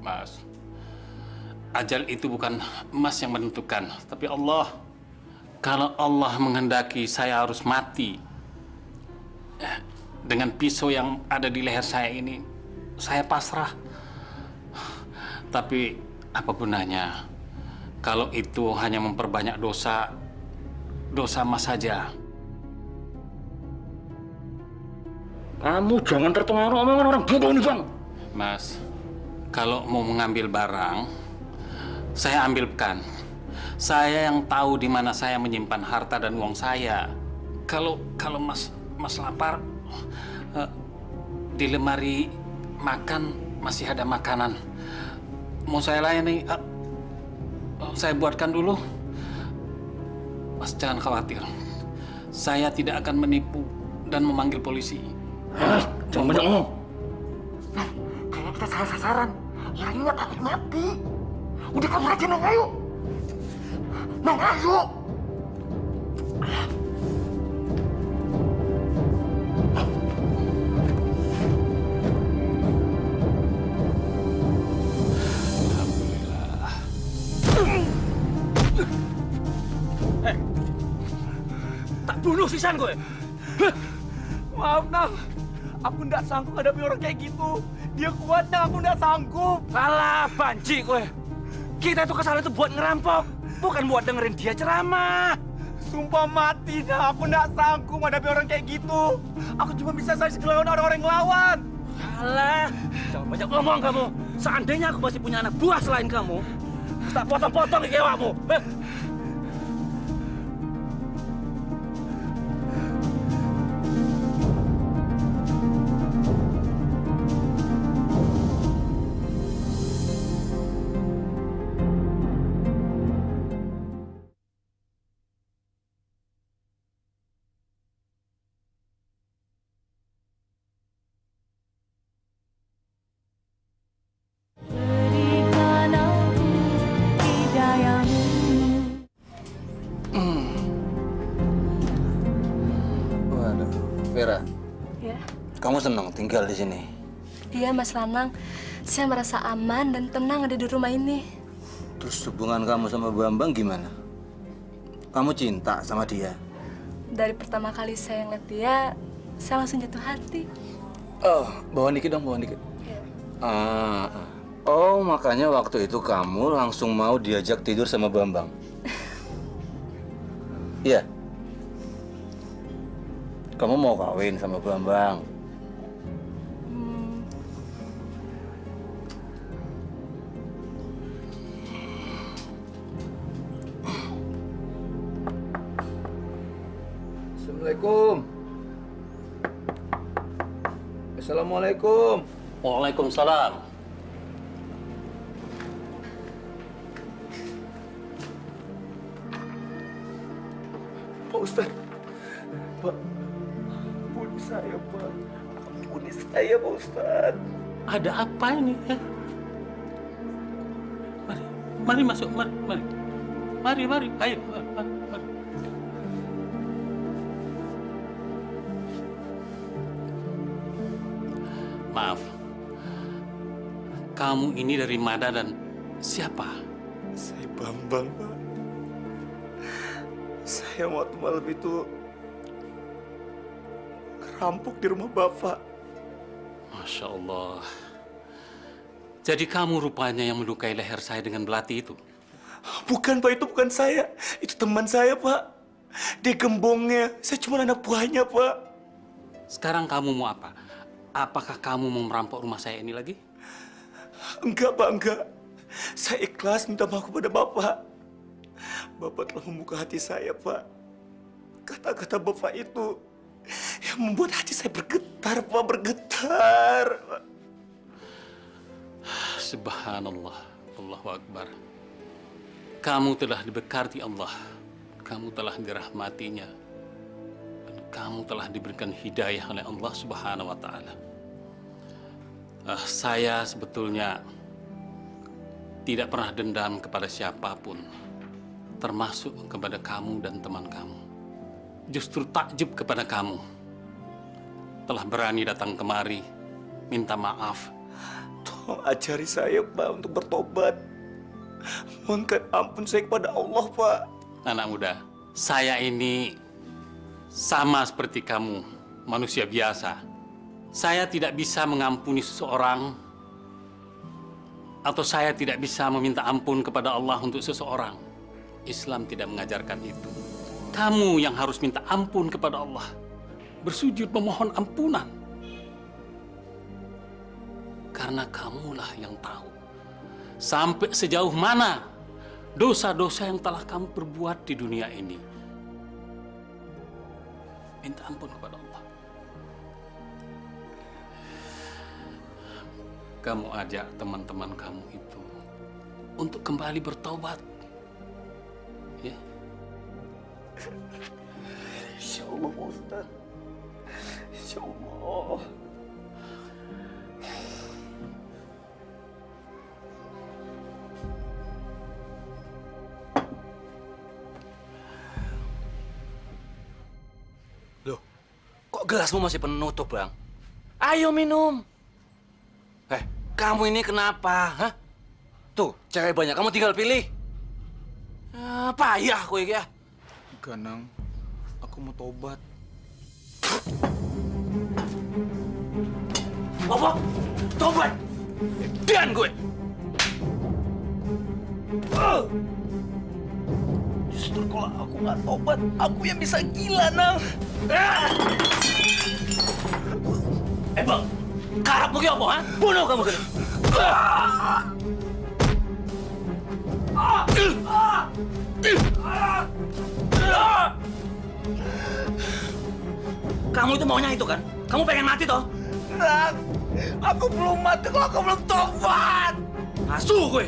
I: Mas, ajal itu bukan Mas yang menentukan, tapi Allah. Kalau Allah menghendaki saya harus mati dengan pisau yang ada di leher saya ini, saya pasrah. Tapi apa gunanya kalau itu hanya memperbanyak dosa Mas saja.
A: Kamu jangan terpengaruh omongan orang bodoh ini, Bang.
I: Mas, kalau mau mengambil barang, saya ambilkan. Saya yang tahu di mana saya menyimpan harta dan uang saya. Kalau Mas lapar, di lemari makan masih ada makanan. Mau saya layani, saya buatkan dulu. Mas jangan khawatir. Saya tidak akan menipu dan memanggil polisi.
A: Jangan banyak ngomong.
J: Kayaknya kita salah sasaran. Orangnya takut mati. Udah kamu aja, Nang, ayo. Nang, ayo.
A: Tak bunuh sisan gue.
B: Maaf, Nang. Aku nggak sanggup hadapi orang kayak gitu. Dia kuat, Nang. Aku nggak sanggup.
A: Alah, banci gue. Kita itu kesana itu buat ngerampok, bukan buat dengerin dia ceramah.
B: Sumpah mati, Nang. Aku nggak sanggup hadapi orang kayak gitu. Aku cuma bisa saja ngelawan orang-orang yang ngelawan.
A: Alah, jangan banyak ngomong kamu. Seandainya aku masih punya anak buah selain kamu, tak potong-potong kekewamu.
H: Berikan aku hidayamu.
C: Waduh, Vera,
E: Ya.
C: kamu senang tinggal di sini?
E: Iya, Mas Lanang. Saya merasa aman dan tenang ada di rumah ini.
C: Terus hubungan kamu sama Bambang gimana? Kamu cinta sama dia?
E: Dari pertama kali saya ngeliat dia, saya langsung jatuh hati.
C: Oh, bawa dikit dong, bawa dikit. Oh, makanya waktu itu kamu langsung mau diajak tidur sama Bambang? Iya? Kamu mau kawin sama Bambang?
A: Assalamualaikum. Assalamualaikum.
I: Waalaikumsalam.
B: Pak Ustadz. Pak. Ampuni saya, Pak. Ampuni saya, Pak Ustadz.
I: Ada apa ini? Mari, mari masuk, mari, mari. Mari, mari, ayo, mari. Maaf, kamu ini dari mana dan siapa?
B: Saya Bambang, Pak. Saya waktu malam itu ngerampok di rumah Bapak.
I: Masya Allah. Jadi kamu rupanya yang melukai leher saya dengan belati itu?
B: Bukan, Pak. Itu bukan saya. Itu teman saya, Pak. Dia gembongnya. Saya cuma anak buahnya, Pak.
I: Sekarang kamu mau apa? Apakah kamu mau merampok rumah saya ini lagi?
B: Enggak, Pak. Enggak. Saya ikhlas minta maaf kepada Bapak. Bapak telah membuka hati saya, Pak. Kata-kata Bapak itu yang membuat hati saya bergetar, Pak. Bergetar.
I: Subhanallah, Allahu Akbar. Kamu telah diberkati Allah. Kamu telah dirahmatinya. Dan kamu telah diberikan hidayah oleh Allah Subhanahu wa Ta'ala. Saya sebetulnya tidak pernah dendam kepada siapapun, termasuk kepada kamu dan teman kamu. Justru takjub kepada kamu telah berani datang kemari minta maaf.
B: Tolong ajari saya, Pak, untuk bertobat. Mohonkan ampun saya kepada Allah, Pak.
I: Anak muda, saya ini sama seperti kamu, manusia biasa. Saya tidak bisa mengampuni seseorang, atau saya tidak bisa meminta ampun kepada Allah untuk seseorang. Islam tidak mengajarkan itu. Kamu yang harus minta ampun kepada Allah, bersujud memohon ampunan. Karena kamulah yang tahu sampai sejauh mana dosa-dosa yang telah kamu perbuat di dunia ini. Minta ampun kepada Allah. Kamu ajak teman-teman kamu itu untuk kembali bertobat. Ya.
B: Insya Allah, Pak Ustaz. Insya Allah.
A: Loh, kok gelasmu masih penuh tuh, Bang? Ayo minum. Kamu ini kenapa? Hah? Tuh, cewek banyak, kamu tinggal pilih. Payah kowe iki ya.
F: Enggak, Nang. Aku mau tobat.
A: Apa? Tobat? Dan gue.
B: Justru kalau aku nggak tobat, aku yang bisa gila, Nang.
A: Bang, karap mau apa, ha? Bunuh kamu sini. Kamu itu maunya itu kan? Kamu pengen mati toh?
B: Nang, aku belum mati kalau aku belum tobat.
A: Asuh gue.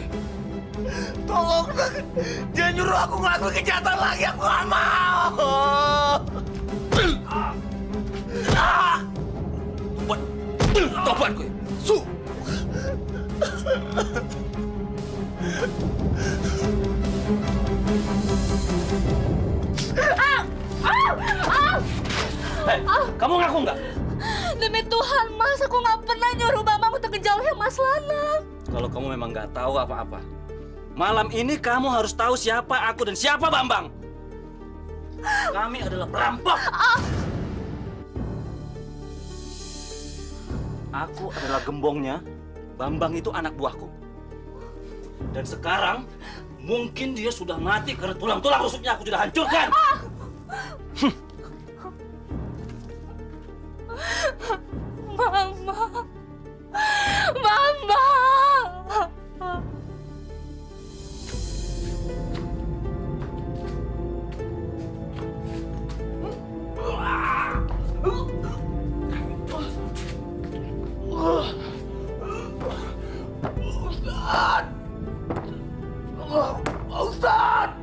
B: Tolong, Nang. Jangan nyuruh aku ngelakuin kejahatan lagi. Aku nggak mau.
A: Buat tobat gue. Su. Kamu ngaku nggak?
E: Demi Tuhan, Mas, aku nggak pernah nyuruh Bambang untuk ngejauhin Mas Lanang.
A: Kalau kamu memang nggak tahu apa-apa, malam ini kamu harus tahu siapa aku dan siapa Bambang. Kami adalah perampok. Aku adalah gembongnya. Bambang itu anak buahku. Dan sekarang mungkin dia sudah mati karena tulang-tulang rusuknya aku sudah hancurkan.
E: Mama. Mama.
B: Ustaz!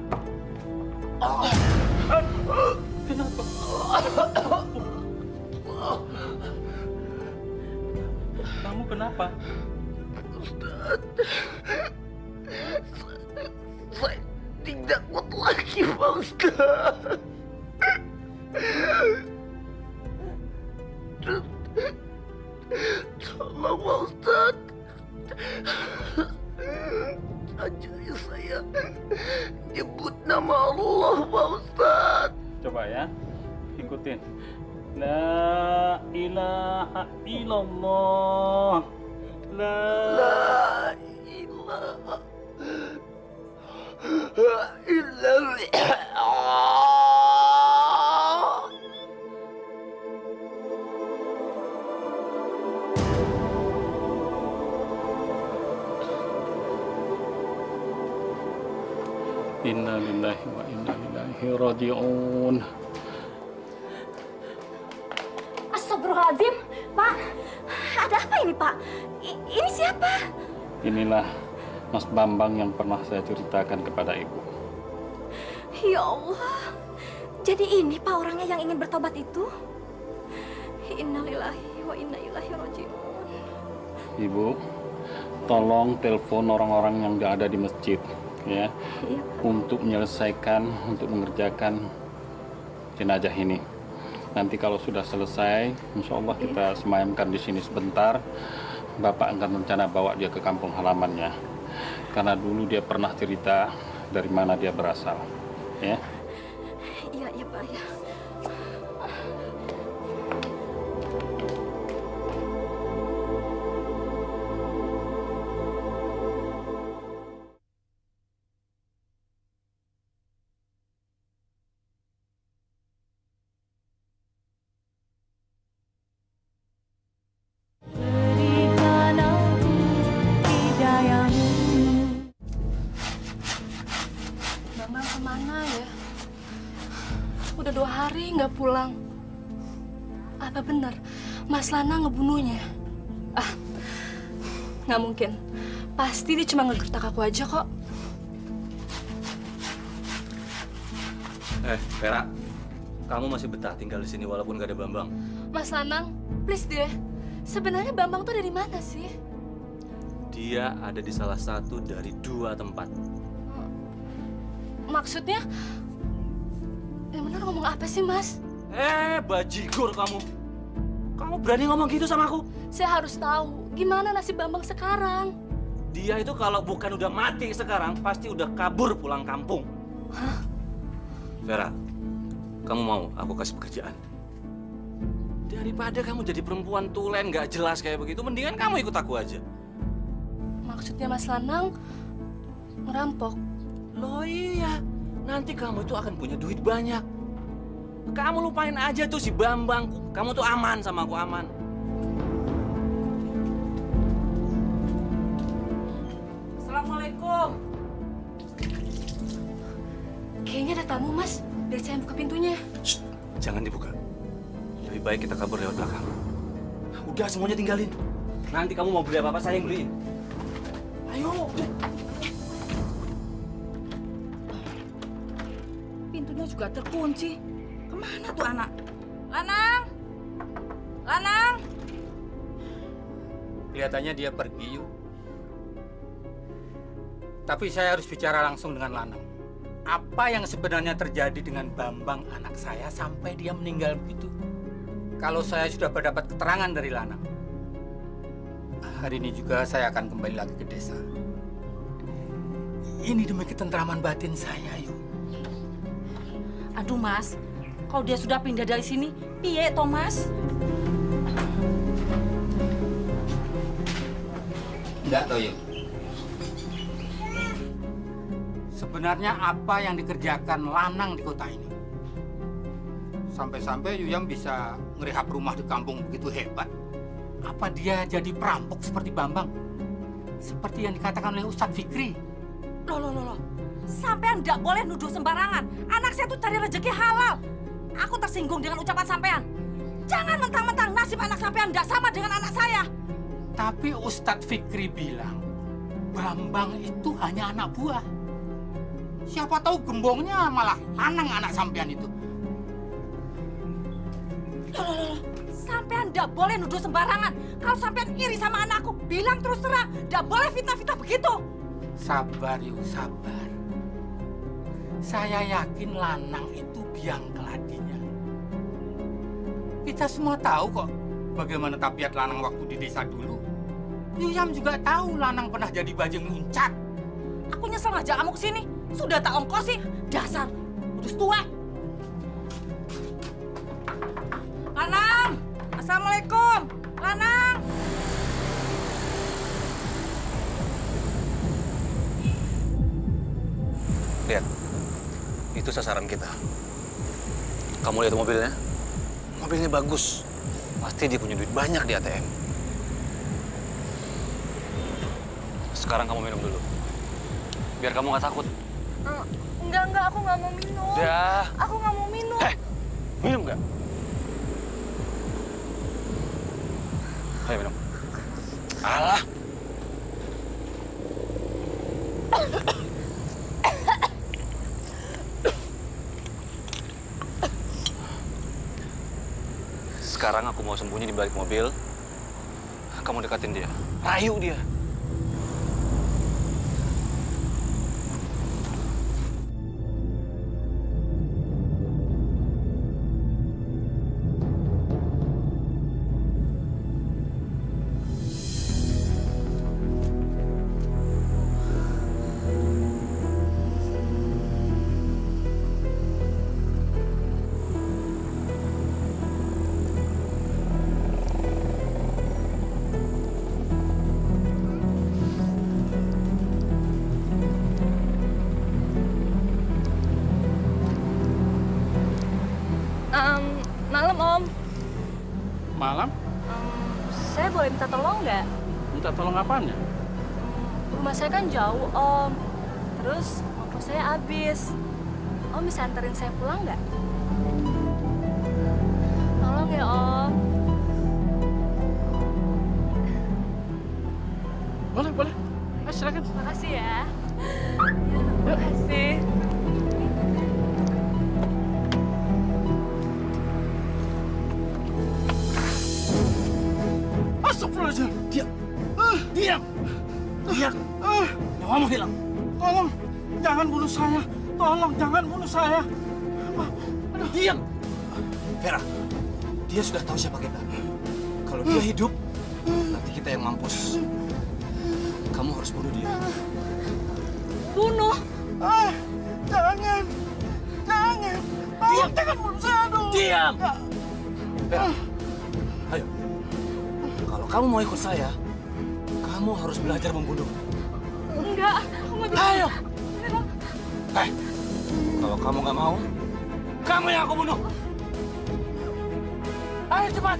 A: Kamu kenapa?
B: Saya tidak kuat lagi, Pak Ustaz. Tolong, Pak Ustaz. Ajari saya nyebut nama Allah, Pak Ustaz.
I: Coba ya, ikutin. La ilaha illallah. La
B: ilaha illallah.
I: Inna lillahi wa inna ilaihi raji'un.
E: Astagfirullahaladzim, Pak. Ada apa ini, Pak? Ini siapa?
I: Inilah Mas Bambang yang pernah saya ceritakan kepada Ibu.
E: Ya Allah. Jadi ini Pak orangnya yang ingin bertobat itu? Innalillahi wa inna ilaihi raji'un.
I: Ibu, tolong telepon orang-orang yang nggak ada di masjid, ya,
E: Iya.
I: untuk menyelesaikan, untuk mengerjakan jenazah ini. Nanti kalau sudah selesai, insya Allah kita semayamkan di sini sebentar. Bapak akan rencana bawa dia ke kampung halamannya. Karena dulu dia pernah cerita dari mana dia berasal. Ya.
E: Iya, iya Pak, ya.
H: Berikan aku hidayahmu.
E: Bambang kemana ya? Udah 2 hari nggak pulang. Apa benar Mas Lana ngebunuhnya? Ah, nggak mungkin. Pasti dia cuma ngegertak aku aja kok.
A: Vera, kamu masih betah tinggal di sini walaupun gak ada Bambang.
E: Mas Lanang, please deh. Sebenarnya Bambang tuh ada di mana sih?
A: Dia ada di salah satu dari 2 tempat.
E: Maksudnya? Yang benar ngomong apa sih, Mas?
A: Bajigur kamu. Kamu berani ngomong gitu sama aku?
E: Saya harus tahu gimana nasib Bambang sekarang.
A: Dia itu kalau bukan udah mati sekarang, pasti udah kabur pulang kampung.
E: Hah?
C: Vera, kamu mau aku kasih pekerjaan? Daripada kamu jadi perempuan tulen nggak jelas kayak begitu, mendingan kamu ikut aku aja.
E: Maksudnya Mas Lanang ngerampok?
C: Loh iya, nanti kamu itu akan punya duit banyak. Kamu lupain aja tuh si Bambang. Kamu tuh aman sama aku, aman.
J: Assalamualaikum.
E: Kayaknya ada tamu, Mas. Biar saya buka pintunya.
C: Shh, jangan dibuka. Lebih baik kita kabur lewat belakang. Udah, semuanya tinggalin. Nanti kamu mau beli apa-apa, saya yang beliin. Ayo.
J: Pintunya juga terkunci. Kemana tuh anak? Lanang! Lanang!
K: Kelihatannya dia pergi, yuk. Tapi saya harus bicara langsung dengan Lanang. Apa yang sebenarnya terjadi dengan Bambang anak saya sampai dia meninggal begitu? Kalau saya sudah mendapat keterangan dari Lanang, hari ini juga saya akan kembali lagi ke desa. Ini demi ketentraman batin saya, yuk.
J: Aduh, Mas. Kalau dia sudah pindah dari sini, piye toh, Mas?
K: Enggak tahu, yuk. Sebenarnya apa yang dikerjakan Lanang di kota ini? Sampai-sampai Yuyam bisa ngerehab rumah di kampung begitu hebat. Apa dia jadi perampok seperti Bambang? Seperti yang dikatakan oleh Ustadz Fikri.
J: Loh. Sampean nggak boleh nuduh sembarangan. Anak saya tuh cari rezeki halal. Aku tersinggung dengan ucapan sampean. Jangan mentang-mentang nasib anak sampean nggak sama dengan anak saya.
K: Tapi Ustadz Fikri bilang, Bambang itu hanya anak buah. Siapa tahu gembongnya malah Lanang anak sampean itu.
J: Loh. Sampean nggak boleh nuduh sembarangan. Kalau sampean iri sama anakku, bilang terus terang. Nggak boleh fitnah-fitnah begitu.
K: Sabar, yuk, sabar. Saya yakin Lanang itu biang keladinya. Kita semua tahu kok bagaimana tabiat Lanang waktu di desa dulu. Yuyam juga tahu Lanang pernah jadi bajing muncat.
J: Aku nyesel ngajak kamu ke sini. Sudah tak ongkosi. Dasar udus tua. Lanang! Assalamualaikum! Lanang!
C: Lihat, itu sasaran kita. Kamu lihat mobilnya? Mobilnya bagus. Pasti dia punya duit banyak di ATM. Sekarang kamu minum dulu. Biar kamu nggak takut.
E: Enggak, aku nggak mau minum.
C: Udah.
E: Aku nggak mau minum.
C: Minum nggak? Ayo minum. Alah. Sekarang aku mau sembunyi di balik mobil. Kamu dekatin dia. Rayu dia.
E: Malam, Om.
K: Malam?
E: Saya boleh minta tolong nggak?
K: Minta tolong apaan ya?
E: Rumah saya kan jauh, Om. Terus ongkos saya habis. Om bisa anterin saya pulang nggak? Tolong ya, Om.
K: Boleh. Silakan.
E: Makasih ya. Terima kasih.
A: Astagfirullahaladzim. Diam. Nyawamu hilang. Tolong, jangan bunuh saya. Tolong, jangan bunuh saya. Diam. Vera, dia sudah tahu siapa kita. Kalau dia hidup, nanti kita yang mampus. Kamu harus bunuh dia.
E: Bunuh?
A: Jangan.
B: Tolong jangan bunuh saya dong.
A: Diam! Vera, ayo. Kalau kamu mau ikut saya, kamu harus belajar membunuh.
E: Enggak, aku nggak bisa.
A: Ayo! Kalau kamu nggak mau, kamu yang aku bunuh. Ayo cepat!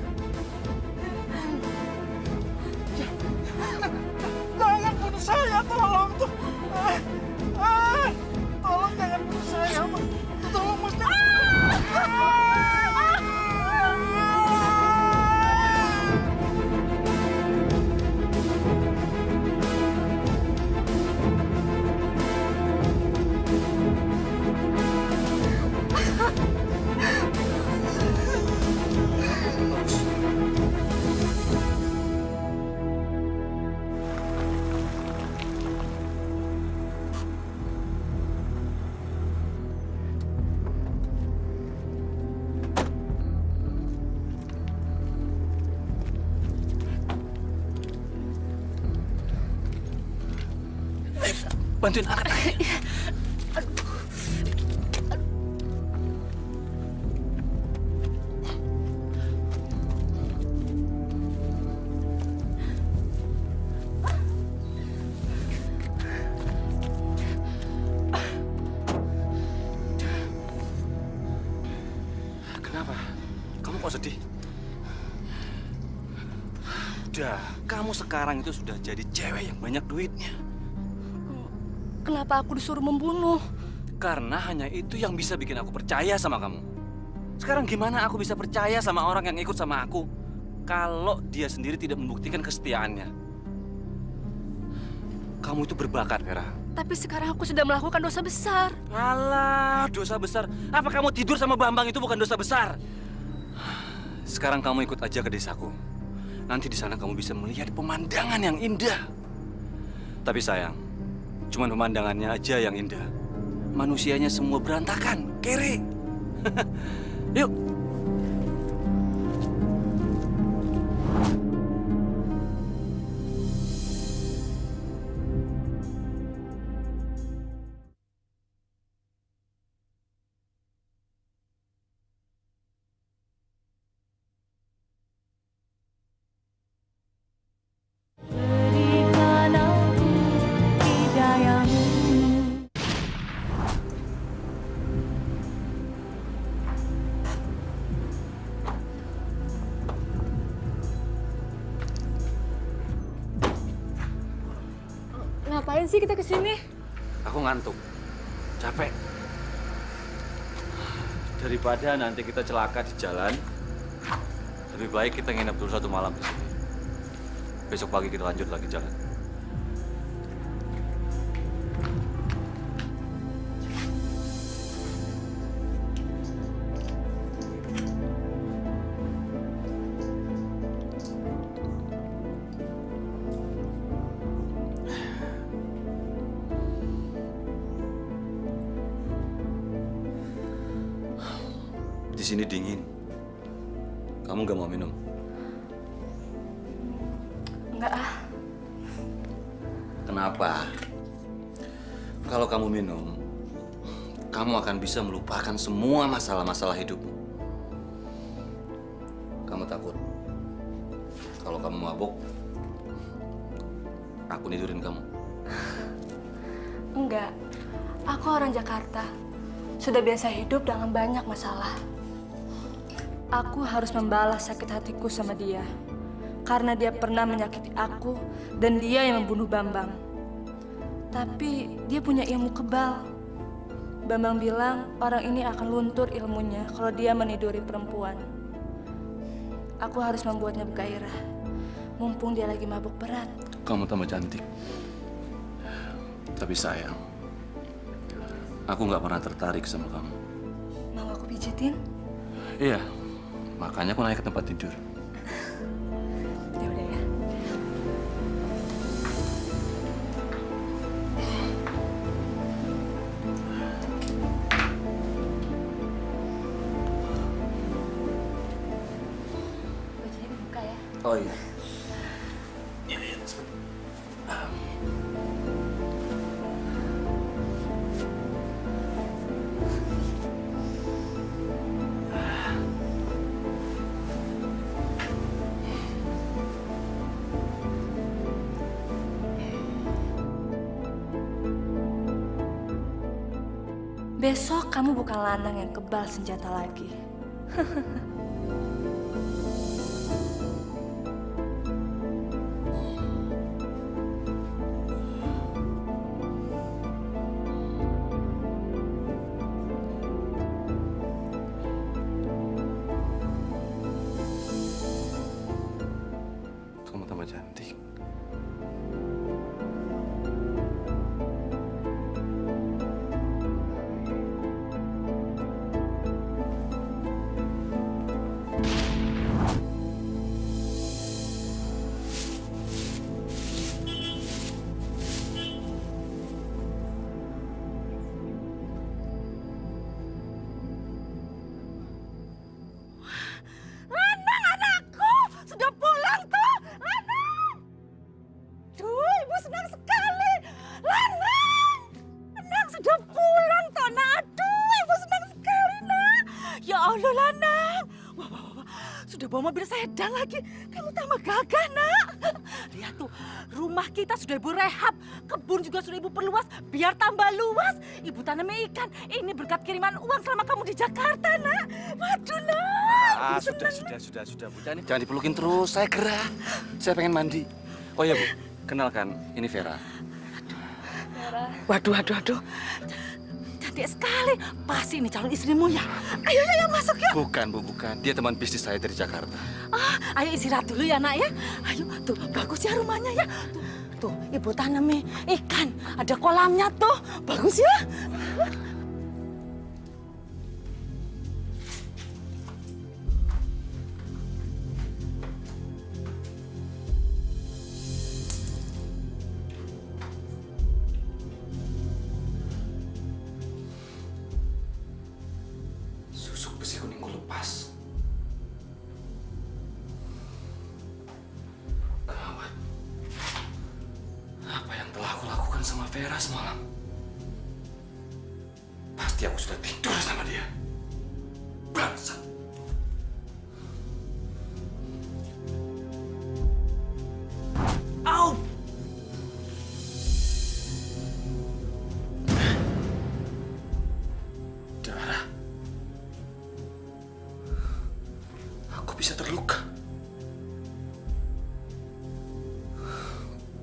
B: Jangan bunuh saya, tolong. Tolong jangan bunuh saya. Tolong Mas.
A: Bantuin angkat.
C: Kenapa? Kamu kok sedih? Udah, kamu sekarang itu sudah jadi cewek yang banyak duitnya.
E: Kenapa aku disuruh membunuh?
C: Karena hanya itu yang bisa bikin aku percaya sama kamu. Sekarang gimana aku bisa percaya sama orang yang ikut sama aku kalau dia sendiri tidak membuktikan kesetiaannya? Kamu itu berbakat, Vera.
E: Tapi sekarang aku sudah melakukan dosa besar.
C: Alah, dosa besar. Apa kamu tidur sama Bambang itu bukan dosa besar? Sekarang kamu ikut aja ke desaku. Nanti di sana kamu bisa melihat pemandangan yang indah. Tapi sayang, cuman pemandangannya aja yang indah. Manusianya semua berantakan, kere. Yuk.
H: Berikan aku hidayahmu.
E: Ngapain sih kita kesini?
C: Aku ngantuk, capek. Daripada nanti kita celaka di jalan, lebih baik kita nginep dulu 1 malam di sini. Besok pagi kita lanjut lagi jalan. Di sini dingin. Kamu nggak mau minum?
E: Enggak ah.
C: Kenapa? Kalau kamu minum, kamu akan bisa melupakan semua masalah-masalah hidupmu. Kamu takut kalau kamu mabuk, aku tidurin kamu?
E: Enggak. Aku orang Jakarta. Sudah biasa hidup dengan banyak masalah. Aku harus membalas sakit hatiku sama dia. Karena dia pernah menyakiti aku dan dia yang membunuh Bambang. Tapi dia punya ilmu kebal. Bambang bilang orang ini akan luntur ilmunya kalau dia meniduri perempuan. Aku harus membuatnya bergairah. Mumpung dia lagi mabuk berat.
C: Kamu tambah cantik. Tapi sayang, aku nggak pernah tertarik sama kamu.
E: Mau aku pijitin?
C: Iya, makanya aku naik ke tempat tidur.
E: Ya udah ya. Bajunya dibuka ya.
C: Oh iya.
E: besok kamu bukan lanang yang kebal senjata lagi.
C: Kamu tambah cantik.
J: Lanang anakku sudah pulang toh. Lanang. Duh, ibu senang sekali. Lanang. Lanang sudah pulang toh, nak. Aduh, ibu senang sekali, nak. Ya Allah, Lanang. Wah, wah, wah. Sudah bawa mobil sedan lagi. Kamu tambah gagah, nak. Lihat tuh, rumah kita sudah ibu rehab. Kebun juga sudah ibu perluas. Biar tambah luas. Ibu tanam ikan. Ini berkat kiriman uang selama kamu di Jakarta, nak. Waduh, nak.
C: Sudah, Bu. Jangan dipelukin terus, saya gerah. Saya pengen mandi. Oh ya, Bu, kenalkan, ini Vera.
J: Waduh. Cantik sekali. Pasti ini calon istrimu ya. Ayo, masuk ya.
C: Bukan, Bu, bukan. Dia teman bisnis saya dari Jakarta.
J: Ayo istirahat dulu ya, nak ya. Ayo, tuh bagus ya rumahnya ya. Tuh, ibu tanami ikan. Ada kolamnya tuh. Bagus ya.
C: Susuk besi kuningku lepas. Gawat. Apa yang telah aku lakukan sama Vera semalam? Pasti aku sudah tidur sama dia. Bangsat. Au! Darah. Aku bisa terluka.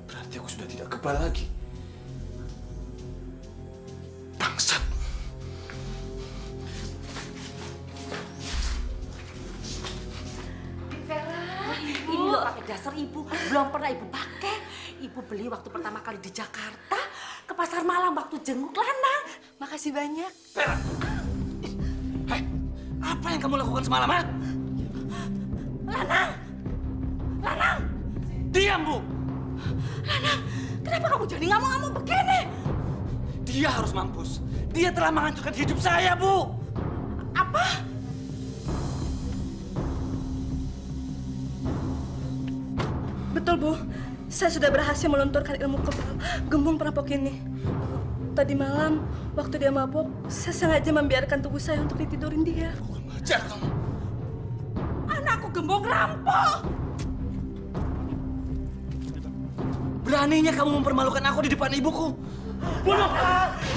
C: Berarti aku sudah tidak kebal lagi. Bangsat.
J: Ini loh pakai dasar ibu. Belum pernah ibu pakai. Ibu beli waktu pertama kali di Jakarta. Ke pasar malam waktu jenguk Lanang.
E: Makasih banyak.
C: Vera! Hei, apa yang kamu lakukan semalam, ha?
J: Lanang!
C: Diam, Bu!
J: Lanang! Kenapa kamu jadi ngamuk-ngamuk begini?
C: Dia harus mampus. Dia telah menghancurkan hidup saya, Bu!
J: Apa?
E: Betul, Bu. Saya sudah berhasil melunturkan ilmu kebal gembung perampok ini. Tadi malam, waktu dia mabuk, saya sengaja membiarkan tubuh saya untuk ditidurin dia.
C: Ajar kamu.
J: Anakku gembong rampok.
C: Beraninya kamu mempermalukan aku di depan ibuku.
J: Bunuh!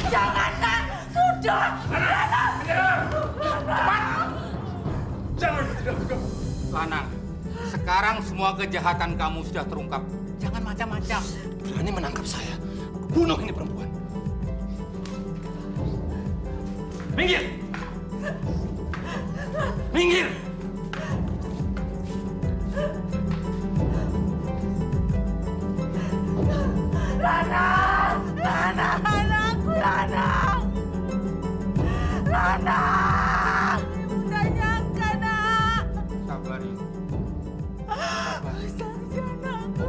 J: Jangan, nak! Sudah!
K: Lanang, sekarang semua kejahatan kamu sudah terungkap. Jangan macam-macam.
C: Berani menangkap saya. Aku bunuh ini perempuan. Minggir! Minggir!
J: Lanang! Anakku, Lanang! Lanang! Ibu tak nyangka, nak!
K: Sabar, Ibu.
J: Ustazi anakku.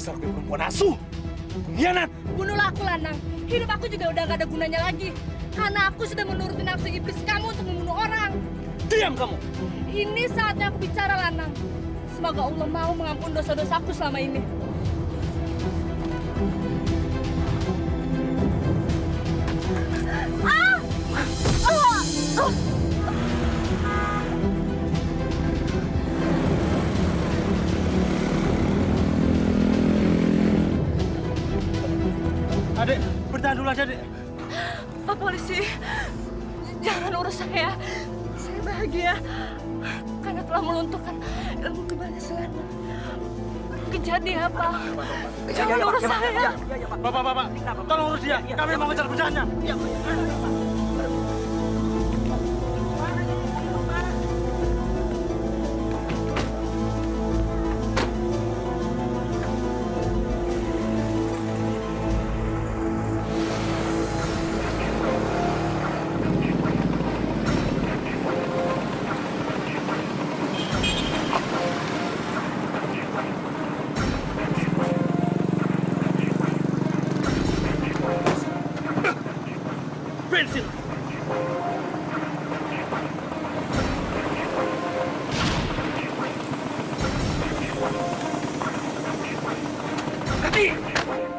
B: dasar perempuan asuh. Pengkhianat.
E: Bunuhlah aku, Lanang. Hidup aku juga udah gak ada gunanya lagi. Karena aku sudah menuruti nafsu iblis kamu untuk membunuh orang.
B: Diam kamu.
E: Ini saatnya aku bicara, Lanang. Semoga Allah mau mengampuni dosa-dosaku selama ini.
B: Adek, bertahan dulu aja, Dek.
E: Pak polisi, jangan urus saya. Saya bahagia karena telah melunturkan ilmu kebal Selana. Kejar dia, Pak. Jangan urus saya.
B: Bapak, tolong urus dia. Kami mau ngejar penjahatnya. Bensin.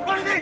B: Polisi!